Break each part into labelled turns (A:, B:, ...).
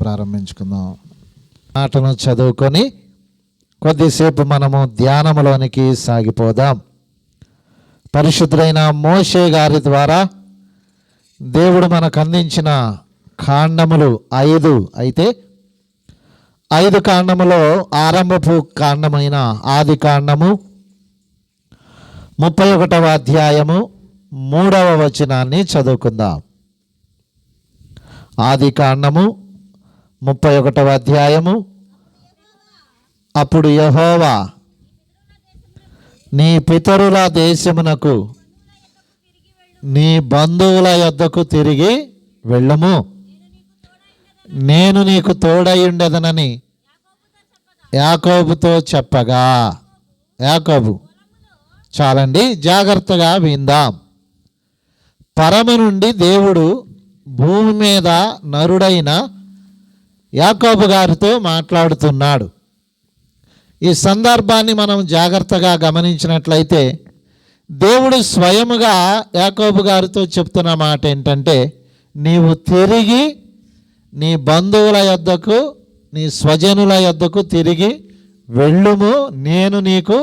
A: ప్రారంభించుకుందాం. మాటను చదువుకొని కొద్దిసేపు మనము ధ్యానములోనికి సాగిపోదాం. పరిశుద్ధులైన మోషే గారి ద్వారా దేవుడు మనకు అందించిన కాండములు 5 అయితే 5 కాండములో ఆరంభపు కాండమైన ఆది కాండము 31వ అధ్యాయము 3వ వచనాన్ని చదువుకుందాం. ఆది కాండము 31వ అధ్యాయము. అప్పుడు యెహోవా నీ పితరుల దేశమునకు నీ బంధువుల యొద్దకు తిరిగి వెళ్ళము, నేను నీకు తోడయుండెదనని యాకోబుతో చెప్పగా. యాకోబు, చాలండి, జాగ్రత్తగా విందాం. పరమ నుండి దేవుడు భూమి మీద నరుడైన యాకోబు గారితో మాట్లాడుతున్నాడు. ఈ సందర్భాన్ని మనం జాగ్రత్తగా గమనించినట్లయితే దేవుడు స్వయముగా యాకోబు గారితో చెప్తున్న మాట ఏంటంటే, నీవు తిరిగి నీ బంధువుల యొద్దకు నీ స్వజనుల యొద్దకు తిరిగి వెళ్ళుము, నేను నీకు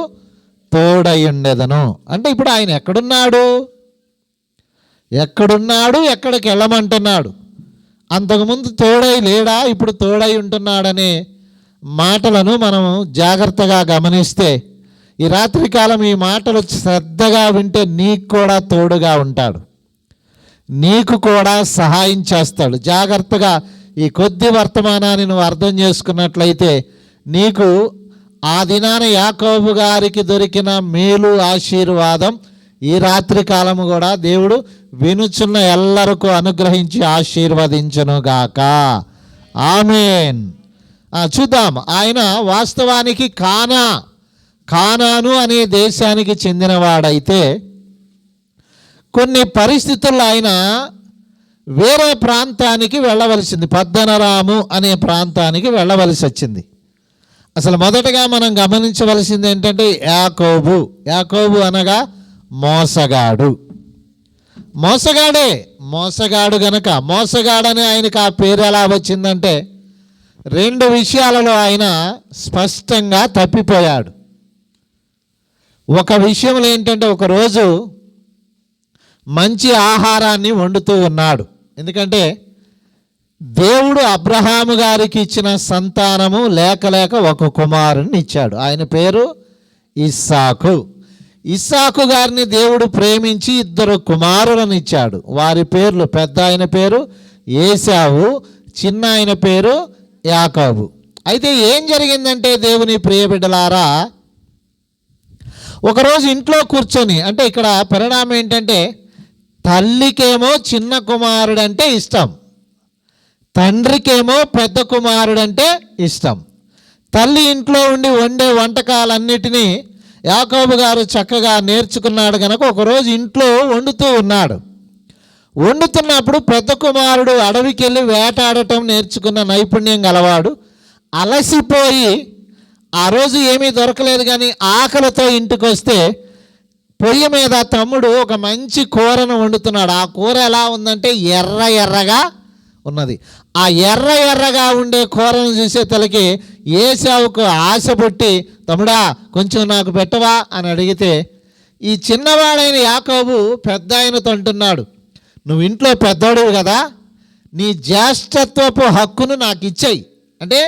A: తోడయుండెదను. అంటే ఇప్పుడు ఆయన ఎక్కడున్నాడు, ఎక్కడికి వెళ్ళమంటున్నాడు? అంతకుముందు తోడై లేడా, ఇప్పుడు తోడై ఉంటున్నాడనే మాటలను మనం జాగ్రత్తగా గమనిస్తే ఈ రాత్రికాలం ఈ మాటలు శ్రద్ధగా వింటే నీకు కూడా తోడుగా ఉంటాడు, నీకు కూడా సహాయం చేస్తాడు. జాగ్రత్తగా ఈ కొద్ది వర్తమానాన్ని నువ్వు అర్థం చేసుకున్నట్లయితే నీకు ఆ దినాన యాకోబు గారికి దొరికిన మేలు ఆశీర్వాదం ఈ రాత్రి కాలము కూడా దేవుడు వినుచున్న ఎల్లరికూ అనుగ్రహించి ఆశీర్వదించునుగాక. ఆమేన్. చూద్దాం. ఆయన వాస్తవానికి కానాను అనే దేశానికి చెందినవాడైతే కొన్ని పరిస్థితుల్లో ఆయన వేరే ప్రాంతానికి వెళ్ళవలసింది, పద్దనరాము అనే ప్రాంతానికి వెళ్ళవలసి వచ్చింది. అసలు మొదటగా మనం గమనించవలసింది ఏంటంటే యాకోబు అనగా మోసగాడు. మోసగాడు గనక మోసగాడని ఆయనకు ఆ పేరు ఎలా వచ్చిందంటే 2 విషయాలలో ఆయన స్పష్టంగా తప్పిపోయాడు. ఒక విషయంలో ఏంటంటే ఒకరోజు మంచి ఆహారాన్ని వండుతూ ఉన్నాడు. ఎందుకంటే దేవుడు అబ్రహాము గారికి ఇచ్చిన సంతానము లేక ఒక కుమారుని ఇచ్చాడు. ఆయన పేరు ఇస్సాకు గారిని దేవుడు ప్రేమించి 2 కుమారులను ఇచ్చాడు. వారి పేర్లు, పెద్ద ఆయన పేరు ఏశావు, చిన్న ఆయన పేరు యాకోబు. అయితే ఏం జరిగిందంటే దేవుని ప్రియబిడ్డలారా, ఒకరోజు ఇంట్లో కూర్చొని, అంటే ఇక్కడ పరిణామం ఏంటంటే తల్లికేమో చిన్న కుమారుడంటే ఇష్టం, తండ్రికేమో పెద్ద కుమారుడంటే ఇష్టం. తల్లి ఇంట్లో ఉండి వండే వంటకాలన్నిటినీ యాకోబు గారు చక్కగా నేర్చుకున్నాడు కనుక ఒకరోజు ఇంట్లో వండుతున్నప్పుడు పెద్ద కుమారుడు అడవికి వెళ్ళి వేటాడటం నేర్చుకున్న నైపుణ్యం గలవాడు అలసిపోయి ఆ రోజు ఏమీ దొరకలేదు కానీ ఆకలితో ఇంటికి వస్తే పొయ్యి మీద తమ్ముడు ఒక మంచి కూరను వండుతున్నాడు. ఆ కూర ఎలా ఉందంటే ఎర్రగా ఉన్నది. ఆ ఎర్రగా ఉండే కూరను చూసే తలకి ఏశావుకు ఆశ పుట్టి, తమ్ముడా కొంచెం నాకు పెట్టవా అని అడిగితే ఈ చిన్నవాడైన యాకోబు పెద్ద ఆయనతో అంటున్నాడు, నువ్వు ఇంట్లో పెద్దోడివి కదా, నీ జ్యేష్ఠత్వపు హక్కును నాకు ఇచ్చేయి. అంటే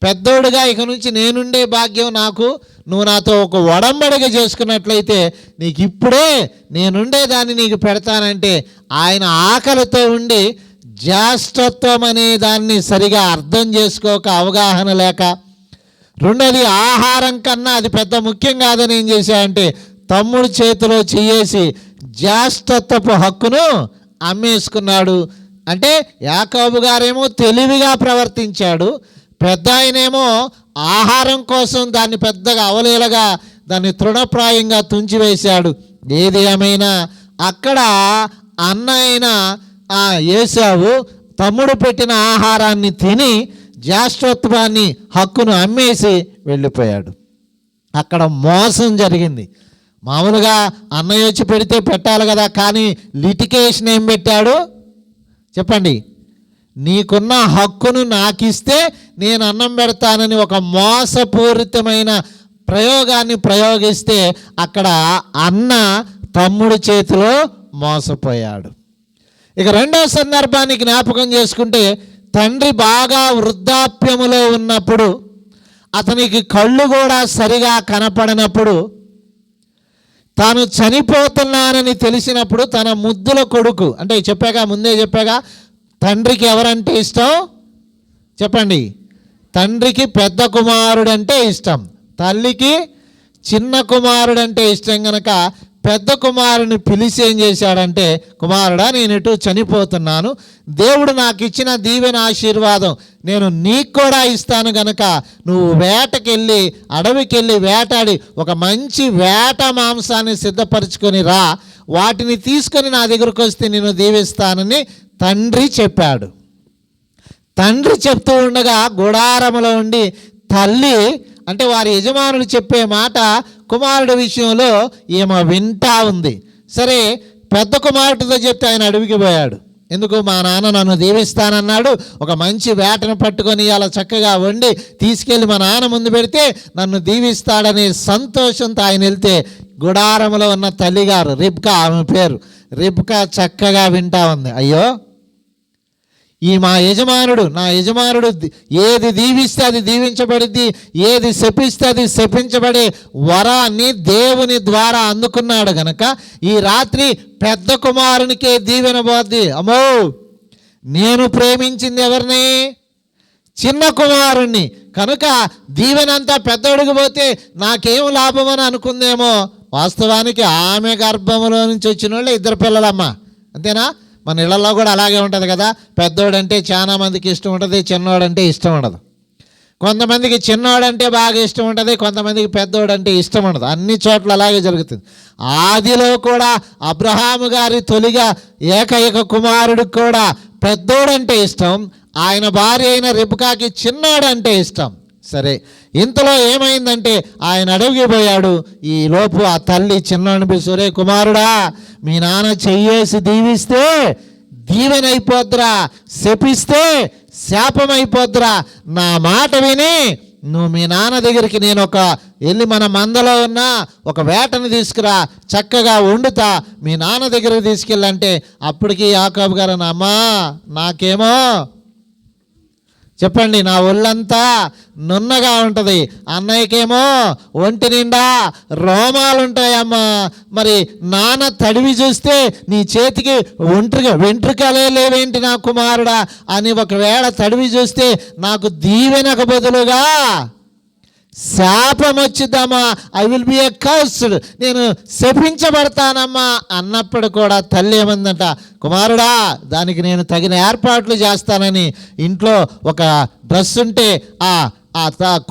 A: పెద్దోడుగా ఇక నుంచి నేనుండే భాగ్యం నాకు, నువ్వు నాతో ఒక ఒడంబడిక చేసుకున్నట్లయితే నీకు ఇప్పుడే నేనుండేదాన్ని నీకు పెడతానంటే ఆయన ఆకలితో ఉండి జ్యేష్ఠత్వం అనే దాన్ని సరిగా అర్థం చేసుకోక, అవగాహన లేక, రెండోది ఆహారం కన్నా అది పెద్ద ముఖ్యం కాదని ఏం చేశాడంటే తమ్ముడు చేతిలో చేసి జ్యేష్ఠత్వపు హక్కును అమ్మేసుకున్నాడు. అంటే యాకోబు గారేమో తెలివిగా ప్రవర్తించాడు, పెద్ద ఆయనేమో ఆహారం కోసం దాన్ని పెద్దగా అవలీలగా దాన్ని తృణప్రాయంగా తుంచివేశాడు. ఏది ఏమైనా అక్కడ అన్న అయిన ఏశావు తమ్ముడు పెట్టిన ఆహారాన్ని తిని జ్యేష్ఠత్వాన్ని హక్కును అమ్మేసి వెళ్ళిపోయాడు. అక్కడ మోసం జరిగింది. మామూలుగా అన్నయ్య వచ్చి పెడితే పెట్టాలి కదా, కానీ లిటికేషన్ ఏం పెట్టాడు చెప్పండి, నీకున్న హక్కును నాకిస్తే నేను అన్నం పెడతానని ఒక మోసపూరితమైన ప్రయోగాన్ని ప్రయోగిస్తే అక్కడ అన్న తమ్ముడి చేతిలో మోసపోయాడు. ఇక రెండవ సందర్భాన్ని జ్ఞాపకం చేసుకుంటే, తండ్రి బాగా వృద్ధాప్యములో ఉన్నప్పుడు, అతనికి కళ్ళు కూడా సరిగా కనపడనప్పుడు, తాను చనిపోతున్నానని తెలిసినప్పుడు తన ముద్దుల కొడుకు, అంటే ముందే చెప్పాగా తండ్రికి ఎవరంటే ఇష్టం చెప్పండి? తండ్రికి పెద్ద కుమారుడంటే ఇష్టం, తల్లికి చిన్న కుమారుడంటే ఇష్టం కనుక పెద్ద కుమారుని పిలిచి ఏం చేశాడంటే, కుమారుడా నేను ఇటు చనిపోతున్నాను, దేవుడు నాకు ఇచ్చిన దీవెన ఆశీర్వాదం నేను నీకు కూడా ఇస్తాను గనక నువ్వు వేటకెళ్ళి అడవికెళ్ళి వేటాడి ఒక మంచి వేట మాంసాన్ని సిద్ధపరచుకొని రా, వాటిని తీసుకొని నా దగ్గరకు వస్తే నేను దీవిస్తానని తండ్రి చెప్పాడు. తండ్రి చెప్తూ ఉండగా గుడారములో ఉండి తల్లి, అంటే వారి యజమానులు చెప్పే మాట కుమారుడి విషయంలో ఈమె వింటా ఉంది. సరే, పెద్ద కుమారుడితో చెప్తే ఆయన అడవికి పోయాడు. ఎందుకు? మా నాన్న నన్ను దీవిస్తానన్నాడు, ఒక మంచి వేటను పట్టుకొని అలా చక్కగా వండి తీసుకెళ్ళి మా నాన్న ముందు పెడితే నన్ను దీవిస్తాడనే సంతోషంతో ఆయన వెళ్తే గుడారంలో ఉన్న తల్లిగారు రిబ్కా, ఆమె పేరు రిబ్కా, చక్కగా వింటా ఉంది. అయ్యో, నా యజమానుడు ఏది దీవిస్తే అది దీవించబడిద్ది, ఏది శపిస్తే అది శపించబడే వరాన్ని దేవుని ద్వారా అందుకున్నాడు గనక ఈ రాత్రి పెద్ద కుమారునికే దీవెన పోద్ది. అమ్మో, నేను ప్రేమించింది ఎవరిని? చిన్న కుమారుణ్ణి. కనుక దీవెనంతా పెద్దోడికి పోతే నాకేం లాభం అని అనుకుందేమో. వాస్తవానికి ఆమె గర్భంలో నుంచి వచ్చిన వాళ్ళే ఇద్దరు పిల్లలమ్మ, అంతేనా? మన ఇళ్లలో కూడా అలాగే ఉంటుంది కదా, పెద్దోడంటే చాలా మందికి ఇష్టం ఉంటుంది, చిన్నోడంటే ఇష్టం ఉండదు. కొంతమందికి చిన్నోడంటే బాగా ఇష్టం ఉంటుంది, కొంతమందికి పెద్దోడంటే ఇష్టం ఉండదు. అన్ని చోట్ల అలాగే జరుగుతుంది. ఆదిలో కూడా అబ్రహాము గారి తొలిగా ఏకైక కుమారుడికి కూడా పెద్దోడంటే ఇష్టం, ఆయన భార్య అయిన రిబ్కాకి చిన్నోడంటే ఇష్టం. సరే, ఇంతలో ఏమైందంటే ఆయన అడవికి పోయాడు. ఈ లోపు ఆ తల్లి చిన్నోడిని పిలిచి, రే కుమారుడా, మీ నాన్న చెయ్యేసి దీవిస్తే దీవెనైపోద్దురా, శపిస్తే శాపమైపోద్దురా, నా మాట విని నువ్వు మీ నాన్న దగ్గరికి నేను వెళ్ళి మన మందలో ఉన్న ఒక వేటను తీసుకురా, చక్కగా వండుతా, మీ నాన్న దగ్గరికి తీసుకెళ్ళంటే అప్పటికి యాకోబు గారు, అమ్మా నాకేమో చెప్పండి, నా ఒళ్ళంతా నున్నగా ఉంటుంది, అన్నయ్యకేమో ఒంటి నిండా రోమాలు ఉంటాయమ్మా, మరి నాన్న తడివి చూస్తే నీ చేతికి వెంట్రుకలే లేవేంటి నా కుమారుడా అని ఒకవేళ తడివి చూస్తే నాకు దీవెనకు బదులుగా శాపం వచ్చిద్దామా, I will be a cursed, నేను శపించబడతానమ్మా అన్నప్పుడు కూడా తల్లి ఏమందంట, కుమారుడా దానికి నేను తగిన ఏర్పాట్లు చేస్తానని ఇంట్లో ఒక డ్రెస్ ఉంటే ఆ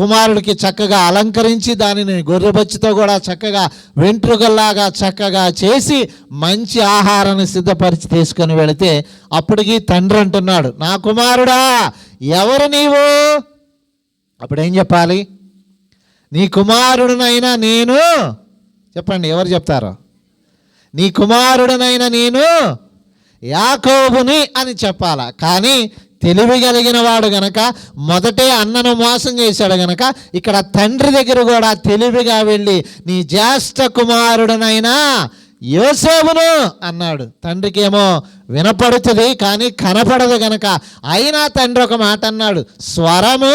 A: కుమారుడికి చక్కగా అలంకరించి దానిని గొర్రెబొచ్చుతో కూడా చక్కగా వెంట్రుకల్లాగా చక్కగా చేసి మంచి ఆహారాన్ని సిద్ధపరిచి తీసుకొని వెళితే అప్పటికి తండ్రి అంటున్నాడు, నా కుమారుడా ఎవరు నీవు? అప్పుడు ఏం చెప్పాలి? నీ కుమారుడినైనా నేను, చెప్పండి ఎవరు చెప్తారో? నీ కుమారుడినైనా నేను యాకోబుని అని చెప్పాలా. కానీ తెలివి కలిగిన వాడు గనక మొదటే అన్నను మోసం చేశాడు గనక ఇక్కడ తండ్రి దగ్గర కూడా తెలివిగా వెళ్ళి నీ జ్యేష్ఠ కుమారుడినైనా యోసేపును అన్నాడు. తండ్రికి ఏమో వినపడుతుంది కానీ కనపడదు గనక, అయినా తండ్రి ఒక మాట అన్నాడు, స్వరము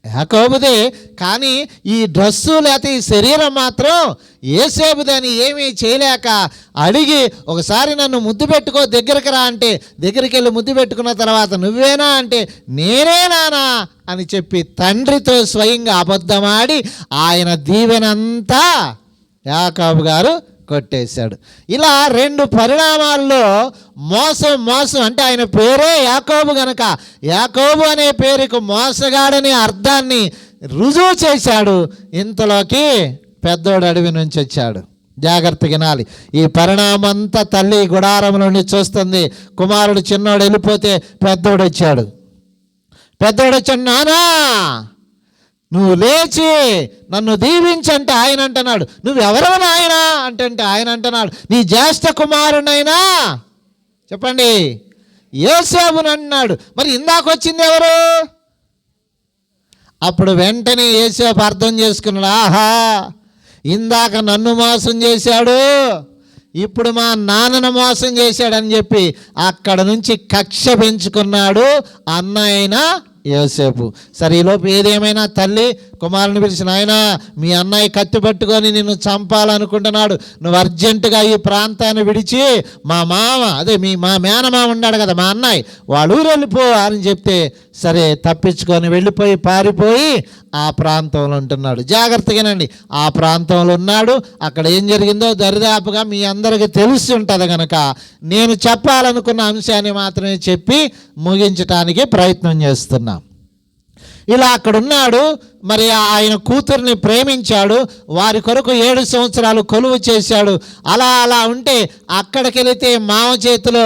A: యాకోబుదే, కానీ ఈ డ్రెస్సు లేకపోతే ఈ శరీరం మాత్రం యోసేపుదని ఏమీ చేయలేక అడిగి, ఒకసారి నన్ను ముద్దు పెట్టుకో దగ్గరికి రా అంటే దగ్గరికి వెళ్ళి ముద్దు పెట్టుకున్న తర్వాత నువ్వేనా అంటే నేనే నానా అని చెప్పి తండ్రితో స్వయంగా అబద్ధమాడి ఆయన దీవెనంతా యాకోబు గారు కొట్టేశాడు. ఇలా రెండు పరిణామాల్లో మోసం అంటే ఆయన పేరే యాకోబు గనక యాకోబు అనే పేరుకు మోసగాడనే అర్థాన్ని రుజువు చేశాడు. ఇంతలోకి పెద్దోడు అడవి నుంచి వచ్చాడు. జాగ్రత్తగా వినాలి. ఈ పరిణామంతా తల్లి గుడారం నుండి చూస్తుంది. కుమారుడు చిన్నోడు వెళ్ళిపోతే పెద్దోడు వచ్చాడు. నానా నువ్వు లేచి నన్ను దీవించంటే ఆయన అంటున్నాడు, నువ్వెవరు నాయన అంటే ఆయన అంటున్నాడు, నీ జ్యేష్ఠ కుమారునైనా చెప్పండి యోసేపుని అన్నాడు. మరి ఇందాక వచ్చింది ఎవరు? అప్పుడు వెంటనే యోసేపు అర్థం చేసుకున్నాడు, ఆహా, ఇందాక నన్ను మోసం చేశాడు, ఇప్పుడు మా నాన్నను మోసం చేశాడని చెప్పి అక్కడ నుంచి కక్ష పెంచుకున్నాడు అన్న అయిన యోసేపు. సరే, ఈలోపు ఏదేమైనా తల్లి కుమారుని పిలిచిన, ఆయన మీ అన్నయ్య కత్తి పట్టుకొని నిన్ను చంపాలనుకుంటున్నాడు, నువ్వు అర్జెంటుగా ఈ ప్రాంతాన్ని విడిచి మా మామ, అదే మా మేనమామ ఉన్నాడు కదా మా అన్నయ్య, వాళ్ళ ఊరు వెళ్ళిపో అని చెప్తే సరే తప్పించుకొని వెళ్ళిపోయి పారిపోయి ఆ ప్రాంతంలో ఉంటున్నాడు. జాగ్రత్తగానండి, ఆ ప్రాంతంలో ఉన్నాడు. అక్కడ ఏం జరిగిందో దరిదాపుగా మీ అందరికీ తెలిసి ఉంటుంది కనుక నేను చెప్పాలనుకున్న అంశాన్ని మాత్రమే చెప్పి ముగించటానికి ప్రయత్నం చేస్తున్నాం. ఇలా అక్కడున్నాడు. మరి ఆయన కూతుర్ని ప్రేమించాడు, వారి కొరకు 7 సంవత్సరాలు కొలువు చేశాడు. అలా ఉంటే అక్కడికి వెళితే మామ చేతిలో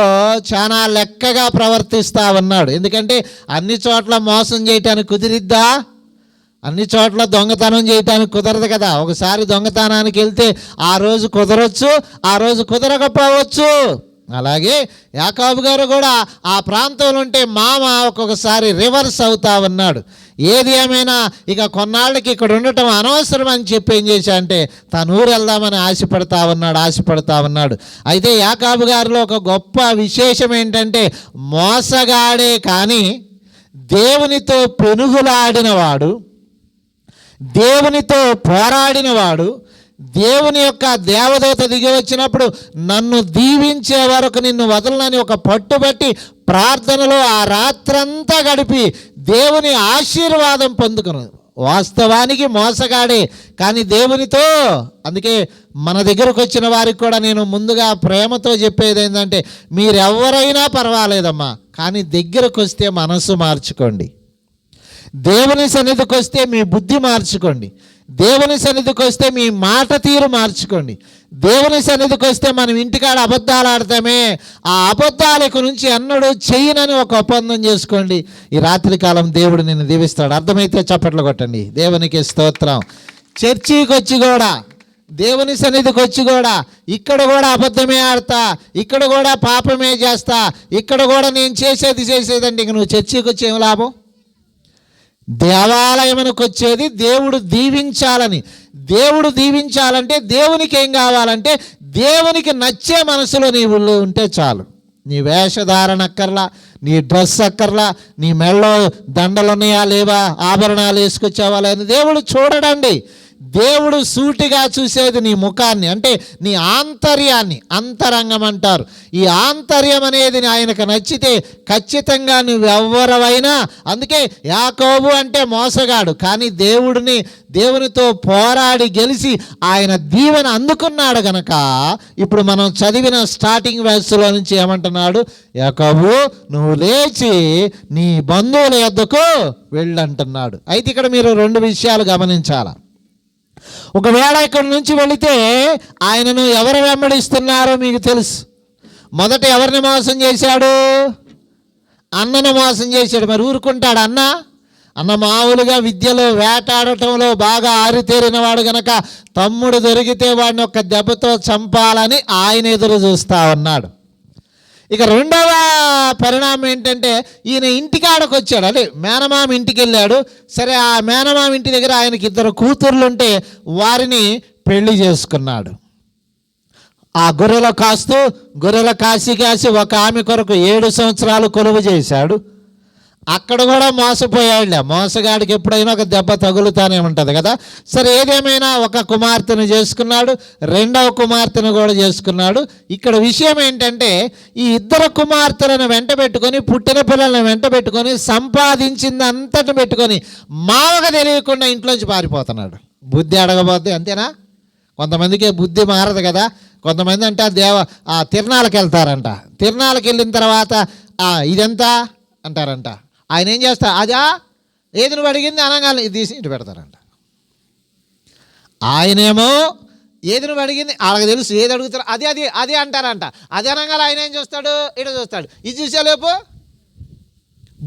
A: చాలా లెక్కగా ప్రవర్తిస్తూ ఉన్నాడు. ఎందుకంటే అన్ని చోట్ల మోసం చేయటానికి కుదిరిద్దా? అన్ని చోట్ల దొంగతనం చేయటానికి కుదరదు కదా. ఒకసారి దొంగతనానికి వెళ్తే ఆ రోజు కుదరవచ్చు, ఆ రోజు కుదరకపోవచ్చు. అలాగే యాకోబు గారు కూడా ఆ ప్రాంతంలో ఉంటే మామ ఒక్కొక్కసారి రివర్స్ అవుతా ఉన్నాడు. ఏది ఏమైనా ఇక కొన్నాళ్ళకి ఇక్కడ ఉండటం అనవసరం అని చెప్పి ఏం చేశా అంటే తను ఊరు వెళ్దామని ఆశపడతా ఉన్నాడు. అయితే యాకోబు గారిలో ఒక గొప్ప విశేషం ఏంటంటే మోసగాడే కానీ దేవునితో పెనుగులాడినవాడు, దేవునితో పోరాడినవాడు, దేవుని యొక్క దేవదూత దిగి వచ్చినప్పుడు నన్ను దీవించే వరకు నిన్ను వదలనని ఒక పట్టుబట్టి ప్రార్థనలో ఆ రాత్రంతా గడిపి దేవుని ఆశీర్వాదం పొందుకున్నాడు. వాస్తవానికి మోసగాడే కానీ దేవునితో. అందుకే మన దగ్గరకు వచ్చిన వారికి కూడా నేను ముందుగా ప్రేమతో చెప్పేది ఏంటంటే మీరెవరైనా పర్వాలేదమ్మా, కానీ దగ్గరకు వస్తే మనసు మార్చుకోండి. దేవుని సన్నిధికి వస్తే మీ బుద్ధి మార్చుకోండి. దేవుని సన్నిధికి వస్తే మీ మాట తీరు మార్చుకోండి. దేవుని సన్నిధికి వస్తే మనం ఇంటికాడ అబద్ధాలు ఆడతామే, ఆ అబద్ధాలకు నుంచి అన్నడు చెయ్యనని ఒక ఒప్పందం చేసుకోండి. ఈ రాత్రికాలం దేవుడు నిన్ను దీవిస్తాడు. అర్థమైతే చప్పట్లు కొట్టండి. దేవునికి స్తోత్రం. చర్చికి వచ్చి కూడా, దేవుని సన్నిధికి వచ్చి కూడా ఇక్కడ కూడా అబద్ధమే ఆడతా, ఇక్కడ కూడా పాపమే చేస్తా, ఇక్కడ కూడా నేను చేసేదంటే ఇంక నువ్వు చర్చికి వచ్చి ఏం లాభం? దేవాలయమునకు వచ్చేది దేవుడు దీవించాలని. దేవుడు దీవించాలంటే దేవునికి ఏం కావాలంటే దేవునికి నచ్చే మనసులో నీవు ఉంటే చాలు. నీ వేషధారణ అక్కర్లా, నీ డ్రెస్ అక్కర్లా, నీ మెళ్ళో దండలు ఉన్నాయా లేవా, ఆభరణాలు వేసుకొచ్చావా అని దేవుడు చూడడండి. దేవుడు సూటిగా చూసేది నీ ముఖాన్ని, అంటే నీ ఆంతర్యాన్ని. అంతరంగం అంటారు. ఈ ఆంతర్యం అనేది ఆయనకు నచ్చితే ఖచ్చితంగా నువ్వెవ్వరవైనా. అందుకే యాకోబు అంటే మోసగాడు కానీ దేవునితో పోరాడి గెలిచి ఆయన దీవెన అందుకున్నాడు గనక ఇప్పుడు మనం చదివిన స్టార్టింగ్ వేస్లో నుంచి ఏమంటున్నాడు? యాకోబు, నువ్వు లేచి నీ బంధువుల యొద్దకు వెళ్ళంటున్నాడు. అయితే ఇక్కడ మీరు 2 విషయాలు గమనించాలా. ఒకవేళ ఇక్కడ నుంచి వెళితే ఆయనను ఎవరు వెంబడిస్తున్నారో మీకు తెలుసు. మొదట ఎవరిని మోసం చేశాడు? అన్నను మోసం చేశాడు. మరి ఊరుకుంటాడు అన్న మామూలుగా విద్యలో వేటాడటంలో బాగా ఆరితేరినవాడు గనక తమ్ముడు దొరికితే వాడిని ఒక దెబ్బతో చంపాలని ఆయన ఎదురు చూస్తూ ఉన్నాడు. ఇక రెండవ పరిణామం ఏంటంటే ఈయన ఇంటికాడకు వచ్చాడు, అదే మేనమామ ఇంటికి వెళ్ళాడు. సరే, ఆ మేనమామ ఇంటి దగ్గర ఆయనకి 2 కూతుర్లు ఉంటే వారిని పెళ్లి చేసుకున్నాడు. ఆ గొర్రెలు కాసి ఒక ఆమె కొరకు 7 సంవత్సరాలు కొలువు చేశాడు. అక్కడ కూడా మోసపోయాడులే. మోసగాడికి ఎప్పుడైనా ఒక దెబ్బ తగులుతానే ఉంటుంది కదా. సరే, ఏదేమైనా ఒక కుమార్తెను చేసుకున్నాడు, రెండవ కుమార్తెను కూడా చేసుకున్నాడు. ఇక్కడ విషయం ఏంటంటే ఈ 2 కుమార్తెలను వెంట పెట్టుకొని, పుట్టిన పిల్లలను వెంట పెట్టుకొని, సంపాదించింది అంతటి పెట్టుకొని మావగా తెలియకుండా ఇంట్లోంచి పారిపోతున్నాడు. బుద్ధి అడగబోద్ది, అంతేనా? కొంతమందికి బుద్ధి మారదు కదా. కొంతమంది అంటే తిరణాలకు వెళ్తారంట. తిరణాలకు వెళ్ళిన తర్వాత ఇదంతా అంటారంట. ఆయన ఏం చేస్తా, అదా ఏది నువ్వు అడిగింది అనగానే ఇది తీసి ఇటు పెడతారంట. ఆయనేమో ఏది నువ్వు అడిగింది వాళ్ళకి తెలుసు, ఏది అడుగుతారు అది అంటారంట. అది అనగానే ఆయన ఏం చూస్తాడు, ఇటు చూస్తాడు. ఇది చూసేలేపు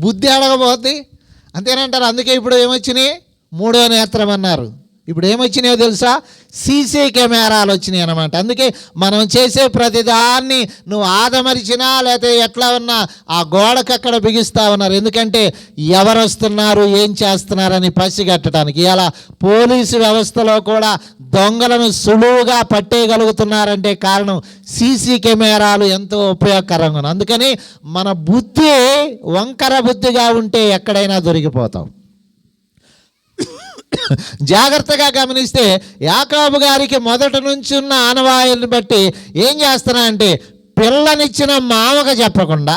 A: బుద్ధి అడగబోద్ది, అంతేనంటారు. అందుకే ఇప్పుడు ఏమొచ్చినాయి? 3వ నేత్రం అన్నారు. ఇప్పుడు ఏమొచ్చినాయో తెలుసా? సీసీ కెమెరాలు వచ్చినాయి అన్నమాట. అందుకే మనం చేసే ప్రతిదాన్ని నువ్వు ఆదమరిచినా లేకపోతే ఎట్లా ఉన్నా ఆ గోడకు అక్కడ బిగిస్తూ ఉన్నారు. ఎందుకంటే ఎవరు వస్తున్నారు, ఏం చేస్తున్నారని పసిగట్టడానికి. ఇలా పోలీసు వ్యవస్థలో కూడా దొంగలను సులువుగా పట్టేయగలుగుతున్నారంటే కారణం సీసీ కెమెరాలు ఎంతో ఉపయోగకరంగా ఉన్నాయి. అందుకని మన బుద్ధి వంకర బుద్ధిగా ఉంటే ఎక్కడైనా దొరికిపోతాం. జాగ్రత్తగా గమనిస్తే యాకోబు గారికి మొదటి నుంచి ఉన్న ఆనవాయిల్ని బట్టి ఏం చేస్తున్నా అంటే పిల్లనిచ్చిన మామకు చెప్పకుండా,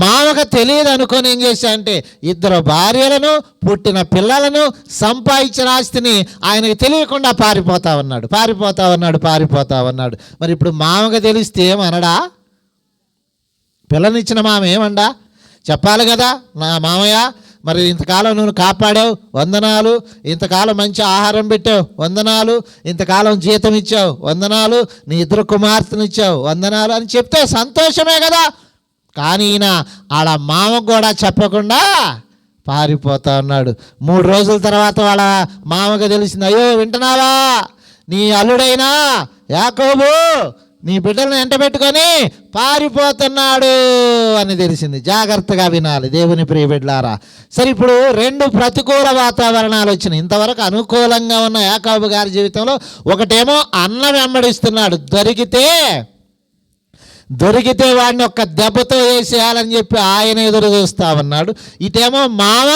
A: మామకు తెలియదు అనుకొని ఏం చేశా అంటే 2 భార్యలను, పుట్టిన పిల్లలను, సంపాదించిన ఆస్తిని ఆయనకు తెలియకుండా పారిపోతా ఉన్నాడు. మరి ఇప్పుడు మామకు తెలిస్తే ఏమనడా? పిల్లనిచ్చిన మామ ఏమండా? చెప్పాలి కదా, నా మామయ్య మరి ఇంతకాలం నువ్వు కాపాడావు, వందనాలు. ఇంతకాలం మంచి ఆహారం పెట్టావు, వందనాలు. ఇంతకాలం జీతం ఇచ్చావు, వందనాలు. నీ 2 కుమార్తెనిచ్చావు, వందనాలు అని చెప్తే సంతోషమే కదా. కానీ ఈయన వాళ్ళ మామకు కూడా చెప్పకుండా పారిపోతా ఉన్నాడు. 3 రోజుల తర్వాత వాళ్ళ మామకు తెలిసింది, అయ్యో వింటున్నావా, నీ అల్లుడైనా యాకోబు నీ బిడ్డలను వెంట పెట్టుకొని పారిపోతున్నాడు అని తెలిసింది. జాగ్రత్తగా వినాలి దేవుని ప్రియ బిడ్డలారా. సరే, ఇప్పుడు 2 ప్రతికూల వాతావరణాలు వచ్చినాయి. ఇంతవరకు అనుకూలంగా ఉన్న యాకోబు గారి జీవితంలో ఒకటేమో అన్న వెంబడిస్తున్నాడు, దొరికితే వాడిని ఒక్క దెబ్బతో వేసేయాలని చెప్పి ఆయన ఎదురు చూస్తా ఉన్నాడు. ఇటేమో మామ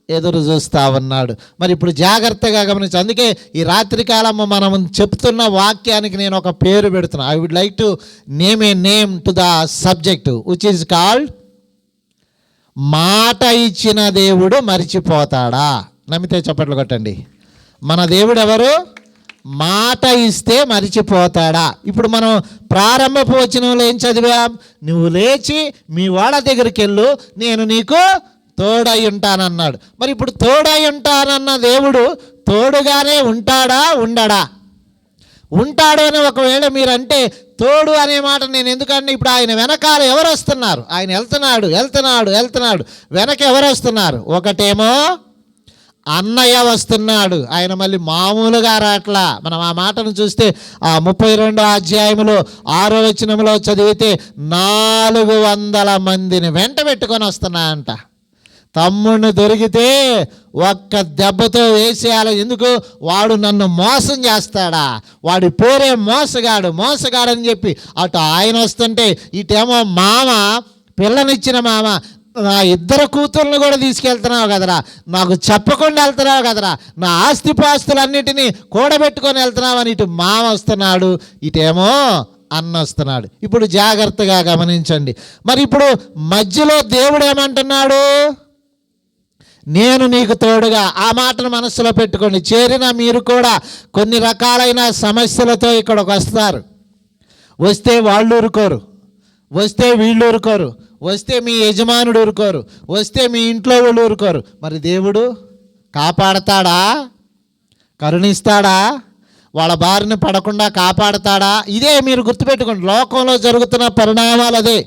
A: ఎదురు చూస్తా ఉన్నాడు. మరి ఇప్పుడు జాగ్రత్తగా గమనించు. అందుకే ఈ రాత్రికాలం మనం చెప్తున్న వాక్యానికి నేను ఒక పేరు పెడుతున్నా. I would like to name a name to the subject which is called మాట ఇచ్చిన దేవుడు మరిచిపోతాడా? నమ్మితే చప్పట్లు కొట్టండి. మన దేవుడు ఎవరు? మాట ఇస్తే మరిచిపోతాడా? ఇప్పుడు మనం ప్రారంభపు వచనంలో ఏం చదివాం? నువ్వు లేచి మీ వాళ్ళ దగ్గరికి వెళ్ళు, నేను నీకు తోడై ఉంటానన్నాడు. మరి ఇప్పుడు తోడై ఉంటానన్న దేవుడు తోడుగానే ఉంటాడా, ఉండడా? ఉంటాడు అని ఒకవేళ మీరంటే తోడు అనే మాట నేను ఎందుకంటే ఇప్పుడు ఆయన వెనకాల ఎవరు వస్తున్నారు? ఆయన వెళ్తున్నాడు. వెనక ఎవరు వస్తున్నారు? ఒకటేమో అన్నయ్య వస్తున్నాడు. ఆయన మళ్ళీ మామూలుగా రాట్లా. మనం ఆ మాటను చూస్తే ఆ 32వ అధ్యాయంలో 6వ వచనంలో చదివితే 400 మందిని వెంట పెట్టుకొని వస్తున్నాయంట. తమ్ముడిని దొరికితే ఒక్క దెబ్బతో వేసేయాలి. ఎందుకు? వాడు నన్ను మోసం చేస్తాడా, వాడి పేరే మోసగాడని చెప్పి అటు ఆయన వస్తుంటే ఇటేమో మామ, పిల్లనిచ్చిన మామ, నా 2 కూతుర్లను కూడా తీసుకెళ్తున్నావు కదరా, నాకు చెప్పకుండా వెళ్తున్నావు కదరా, నా ఆస్తిపాస్తులన్నిటినీ కూడబెట్టుకొని వెళ్తున్నావు అని ఇటు మామ వస్తున్నాడు, ఇటేమో అన్న వస్తున్నాడు. ఇప్పుడు జాగ్రత్తగా గమనించండి. మరి ఇప్పుడు మధ్యలో దేవుడు ఏమంటున్నాడు? నేను నీకు తోడుగా. ఆ మాటను మనసులో పెట్టుకోండి. చేరిన మీరు కూడా కొన్ని రకాలైన సమస్యలతో ఇక్కడికి వస్తారు. వస్తే వాళ్ళు ఊరుకోరు, వస్తే వీళ్ళు ఊరుకోరు, వస్తే మీ యజమానుడు ఊరుకోరు, వస్తే మీ ఇంట్లో వాళ్ళు ఊరుకోరు. మరి దేవుడు కాపాడతాడా? కరుణిస్తాడా? వాళ్ళ బారిన పడకుండా కాపాడతాడా? ఇదే మీరు గుర్తుపెట్టుకోండి. లోకంలో జరుగుతున్న పరిణామాలు అదే.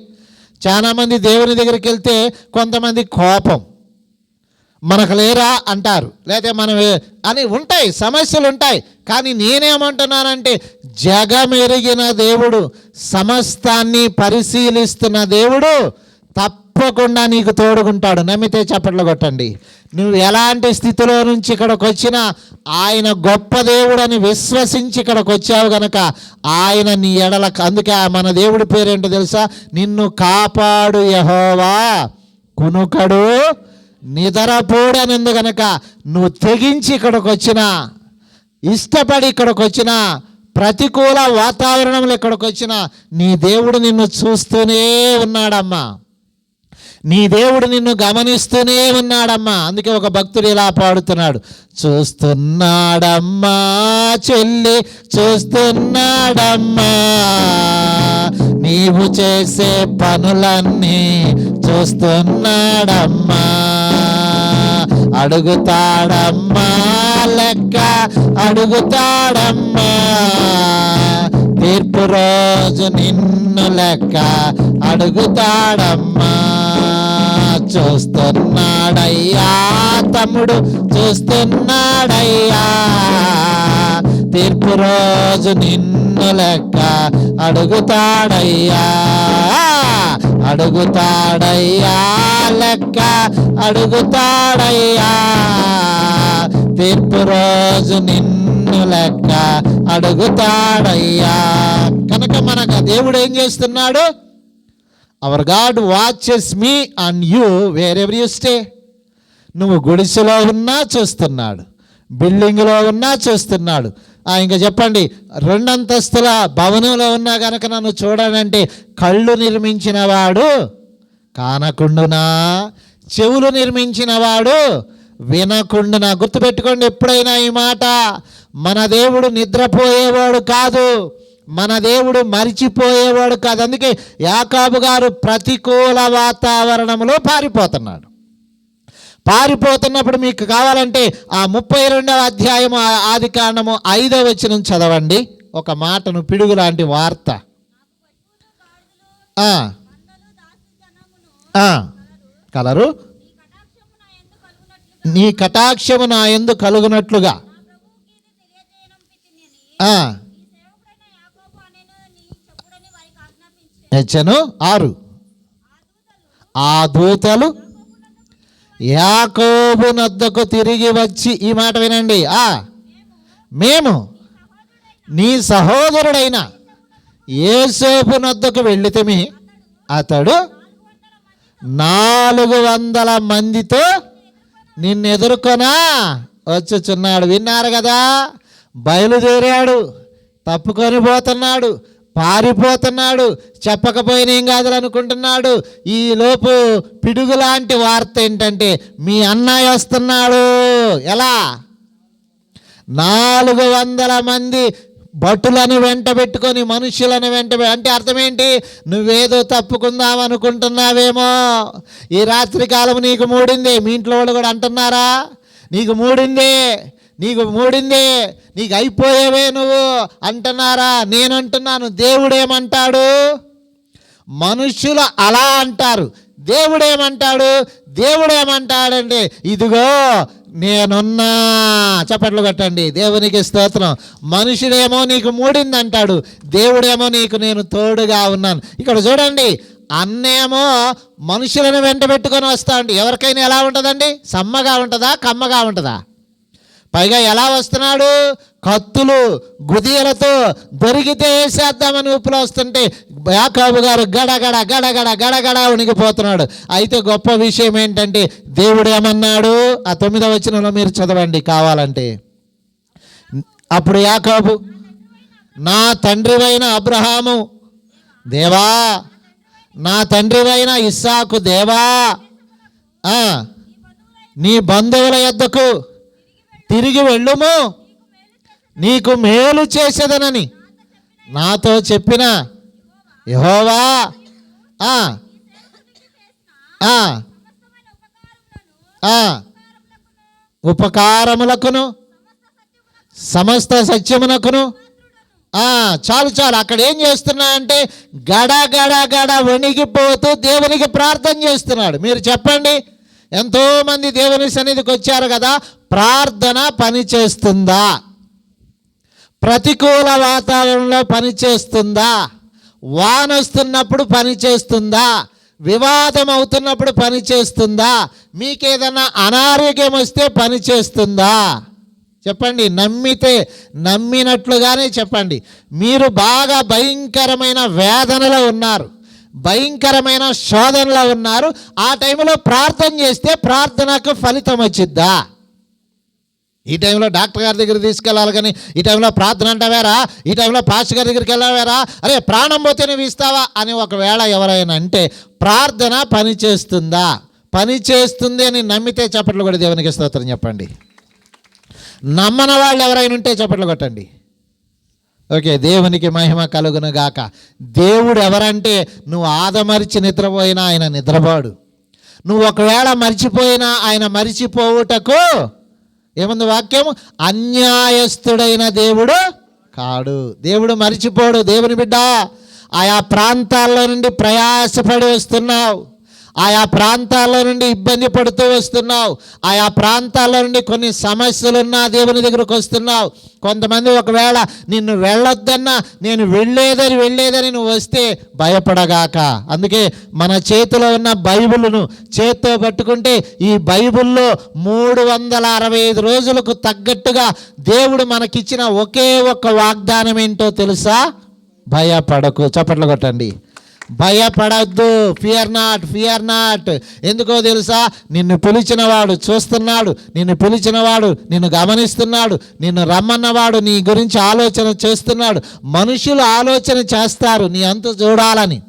A: చాలామంది దేవుని దగ్గరికి వెళ్తే కొంతమంది కోపం, మనకు లేరా అంటారు, లేకపోతే మనం అని ఉంటాయి, సమస్యలు ఉంటాయి. కానీ నేనేమంటున్నానంటే జగమెరిగిన దేవుడు, సమస్తాన్ని పరిశీలిస్తున్న దేవుడు తప్పకుండా నీకు తోడుకుంటాడు. నమ్మితే చప్పట్లు కొట్టండి. నువ్వు ఎలాంటి స్థితిలో నుంచి ఇక్కడికి వచ్చినా ఆయన గొప్ప దేవుడని విశ్వసించి ఇక్కడికి వచ్చావు గనక ఆయన నీ ఎడల. అందుకే మన దేవుడి పేరేంటో తెలుసా? నిన్ను కాపాడు యెహోవా, కునుకడు నిద్రపోడనింది గనక నువ్వు తెగించి ఇక్కడికి వచ్చినా, ఇష్టపడి ఇక్కడికి వచ్చినా, ప్రతికూల వాతావరణంలో ఇక్కడికి వచ్చినా నీ దేవుడు నిన్ను చూస్తూనే ఉన్నాడమ్మా. నీ దేవుడు నిన్ను గమనిస్తూనే ఉన్నాడమ్మా. అందుకే ఒక భక్తుడు ఇలా పాడుతున్నాడు, చూస్తున్నాడమ్మా చెల్లి, చూస్తున్నాడమ్మా నీవు చేసే పనులన్నీ, చూస్తున్నాడమ్మా అడుగుతాడమ్మా లెక్క, అడుగుతాడమ్మా తీర్పు రోజు నిన్ను లెక్క అడుగుతాడమ్మా. చూస్తున్నాడయ్యా తమ్ముడు, చూస్తున్నాడయ్యా తీర్పు రోజు నిన్ను లెక్క అడుగుతాడయ్యా, అడుగుతాడయ్యా, లెక్క అడుగుతాడయ్యా. తీర్పు రోజు నిన్ను లెక్క అడుగుతాడయ్యా. కనుక మనకు దేవుడు ఏం చేస్తున్నాడు? Hour God watches me and you wear ever you stay. నువ్వు గుడిసెలో ఉన్నా చూస్తున్నాడు, బిల్డింగ్లో ఉన్నా చూస్తున్నాడు. ఇంకా చెప్పండి, 2 అంతస్తుల భవనంలో ఉన్నా కనుక నన్ను చూడనంటే కళ్ళు నిర్మించిన వాడు కానకుండునా, చెవులు నిర్మించిన వాడు వినకుండునా. గుర్తుపెట్టుకోండి ఎప్పుడైనా ఈ మాట. మన దేవుడు నిద్రపోయేవాడు కాదు, మన దేవుడు మరిచిపోయేవాడు కాదు. అందుకే యాకోబు గారు ప్రతికూల వాతావరణంలో పారిపోతున్నాడు. పారిపోతున్నప్పుడు మీకు కావాలంటే ఆ 32వ అధ్యాయము ఆదికాండము 5వ వచనం చదవండి. ఒక మాటను, పిడుగు లాంటి వార్త. కలరు, నీ కటాక్షము నా యందు కలుగునట్లుగా. హెచ్చను 6. ఆ దూతలు యాకోబు నద్దకు తిరిగి వచ్చి, ఈ మాట వినండి, మేము నీ సహోదరుడైన యోసేపు నద్దకు వెళ్ళితిమి, అతడు 400 మందితో నిన్ను ఎదుర్కొనా వచ్చుచున్నాడు. విన్నారు కదా, బయలుదేరాడు, తప్పుకొని పోతున్నాడు, పారిపోతున్నాడు, చెప్పకపోయినా ఏం కాదు అనుకుంటున్నాడు. ఈ లోపు పిడుగు లాంటి వార్త ఏంటంటే మీ అన్నయ్య వస్తున్నాడు. ఎలా? 400 మంది భటులను వెంట పెట్టుకొని, మనుషులను అంటే అర్థం ఏంటి? నువ్వేదో తప్పుకుందాం అనుకుంటున్నావేమో. ఈ రాత్రి కాలం నీకు మూడిందే. మీ ఇంట్లో వాళ్ళు కూడా అంటున్నారా? నీకు మూడిందే, నీకు మూడిందే, నీకు అయిపోయేవే నువ్వు అంటున్నారా? నేను అంటున్నాను, దేవుడేమంటాడు? మనుషులు అలా అంటారు, దేవుడేమంటాడు? దేవుడేమంటాడంటే ఇదిగో నేనున్నా. చప్పట్లు కొట్టండి, దేవునికి స్తోత్రం. మనుషుడేమో నీకు మూడింది అంటాడు, దేవుడేమో నీకు నేను తోడుగా ఉన్నాను. ఇక్కడ చూడండి, అన్నేమో మనుషులను వెంట పెట్టుకొని వస్తా ఉంటే ఎవరికైనా ఎలా ఉంటుందండి? సమ్మగా ఉంటుందా, కమ్మగా ఉంటుందా? పైగా ఎలా వస్తున్నాడు? కత్తులు, గుదియలతో దొరికితే వేసేద్దామని ఊపులో వస్తుంటే యాకోబు గారు గడగడ గడగడ గడగడ ఉనికిపోతున్నాడు. అయితే గొప్ప విషయం ఏంటంటే దేవుడు ఏమన్నాడు? ఆ 9వ వచనంలో మీరు చదవండి కావాలంటే. అప్పుడు యాకోబు, నా తండ్రివైన అబ్రహాము దేవా, నా తండ్రివైన ఇస్సాకు దేవా, నీ బంధువుల యొద్దకు తిరిగి వెళ్ళుము, నీకు మేలు చేసేదనని నాతో చెప్పిన యెహోవా ఉపకారములకును సమస్త సత్యమునకును. చాలు చాలు. అక్కడ ఏం చేస్తున్నా అంటే గడ గడ గడ వణిగిపోతూ దేవునికి ప్రార్థన చేస్తున్నాడు. మీరు చెప్పండి, ఎంతోమంది దేవుని సన్నిధికి వచ్చారు కదా, ప్రార్థన పనిచేస్తుందా? ప్రతికూల వాతావరణంలో పనిచేస్తుందా? వాన వస్తున్నప్పుడు పనిచేస్తుందా? వివాదం అవుతున్నప్పుడు పనిచేస్తుందా? మీకేదన్నా అనారోగ్యం వస్తే పనిచేస్తుందా? చెప్పండి. నమ్మితే నమ్మినట్లుగానే చెప్పండి. మీరు బాగా భయంకరమైన వేదనలో ఉన్నారు, భయంకరమైన శోధనలో ఉన్నారు. ఆ టైంలో ప్రార్థన చేస్తే ప్రార్థనకు ఫలితం వచ్చిద్దా? ఈ టైంలో డాక్టర్ గారి దగ్గర తీసుకెళ్ళాలి కానీ ఈ టైంలో ప్రార్థన అంటావేరా, ఈ టైంలో పాస్టర్ గారి దగ్గరికి వెళ్ళావేరా, అరే ప్రాణం పోతే నువ్వు ఇస్తావా అని ఒకవేళ ఎవరైనా అంటే ప్రార్థన పని చేస్తుందా? పని చేస్తుంది అని నమ్మితే చప్పట్లు కూడా దేవునికి స్తోత్రం చెప్పండి. నమ్మని వాళ్ళు ఎవరైనా ఉంటే చప్పట్లు కొట్టండి. ఓకే, దేవునికి మహిమ కలుగును గాక. దేవుడు ఎవరంటే నువ్వు ఆదమరిచి నిద్రపోయినా ఆయన నిద్రపోడు, నువ్వు ఒకవేళ మర్చిపోయినా ఆయన మరిచిపోవుటకు ఏముంది వాక్యం? అన్యాయస్తుడైన దేవుడు కాడు. దేవుడు మరిచిపోడు. దేవుని బిడ్డ, ఆయా ప్రాంతాల్లో నుండి ప్రయాసపడి వస్తున్నావు, ఆయా ప్రాంతాల్లో నుండి ఇబ్బంది పడుతూ వస్తున్నావు. ఆయా ప్రాంతాల్లో నుండి కొన్ని సమస్యలున్నా దేవుని దగ్గరకు వస్తున్నావు. కొంతమంది ఒకవేళ నిన్ను వెళ్ళొద్దన్నా నేను వెళ్ళేదని నువ్వు వస్తే భయపడగాక. అందుకే మన చేతిలో ఉన్న బైబిల్ను చేత్తో పట్టుకుంటే ఈ బైబిల్లో 365 రోజులకు తగ్గట్టుగా దేవుడు మనకిచ్చిన ఒకే ఒక్క వాగ్దానం ఏంటో తెలుసా? భయపడకు. చప్పట్లు కొట్టండి. భయపడద్దు. Fear not. ఎందుకో తెలుసా? నిన్ను పిలిచినవాడు చూస్తున్నాడు, నిన్ను పిలిచినవాడు నిన్ను గమనిస్తున్నాడు, నిన్ను రమ్మన్నవాడు నీ గురించి ఆలోచన చేస్తున్నాడు. మనుషులు ఆలోచన చేస్తారు నీ అంతు చూడాలని,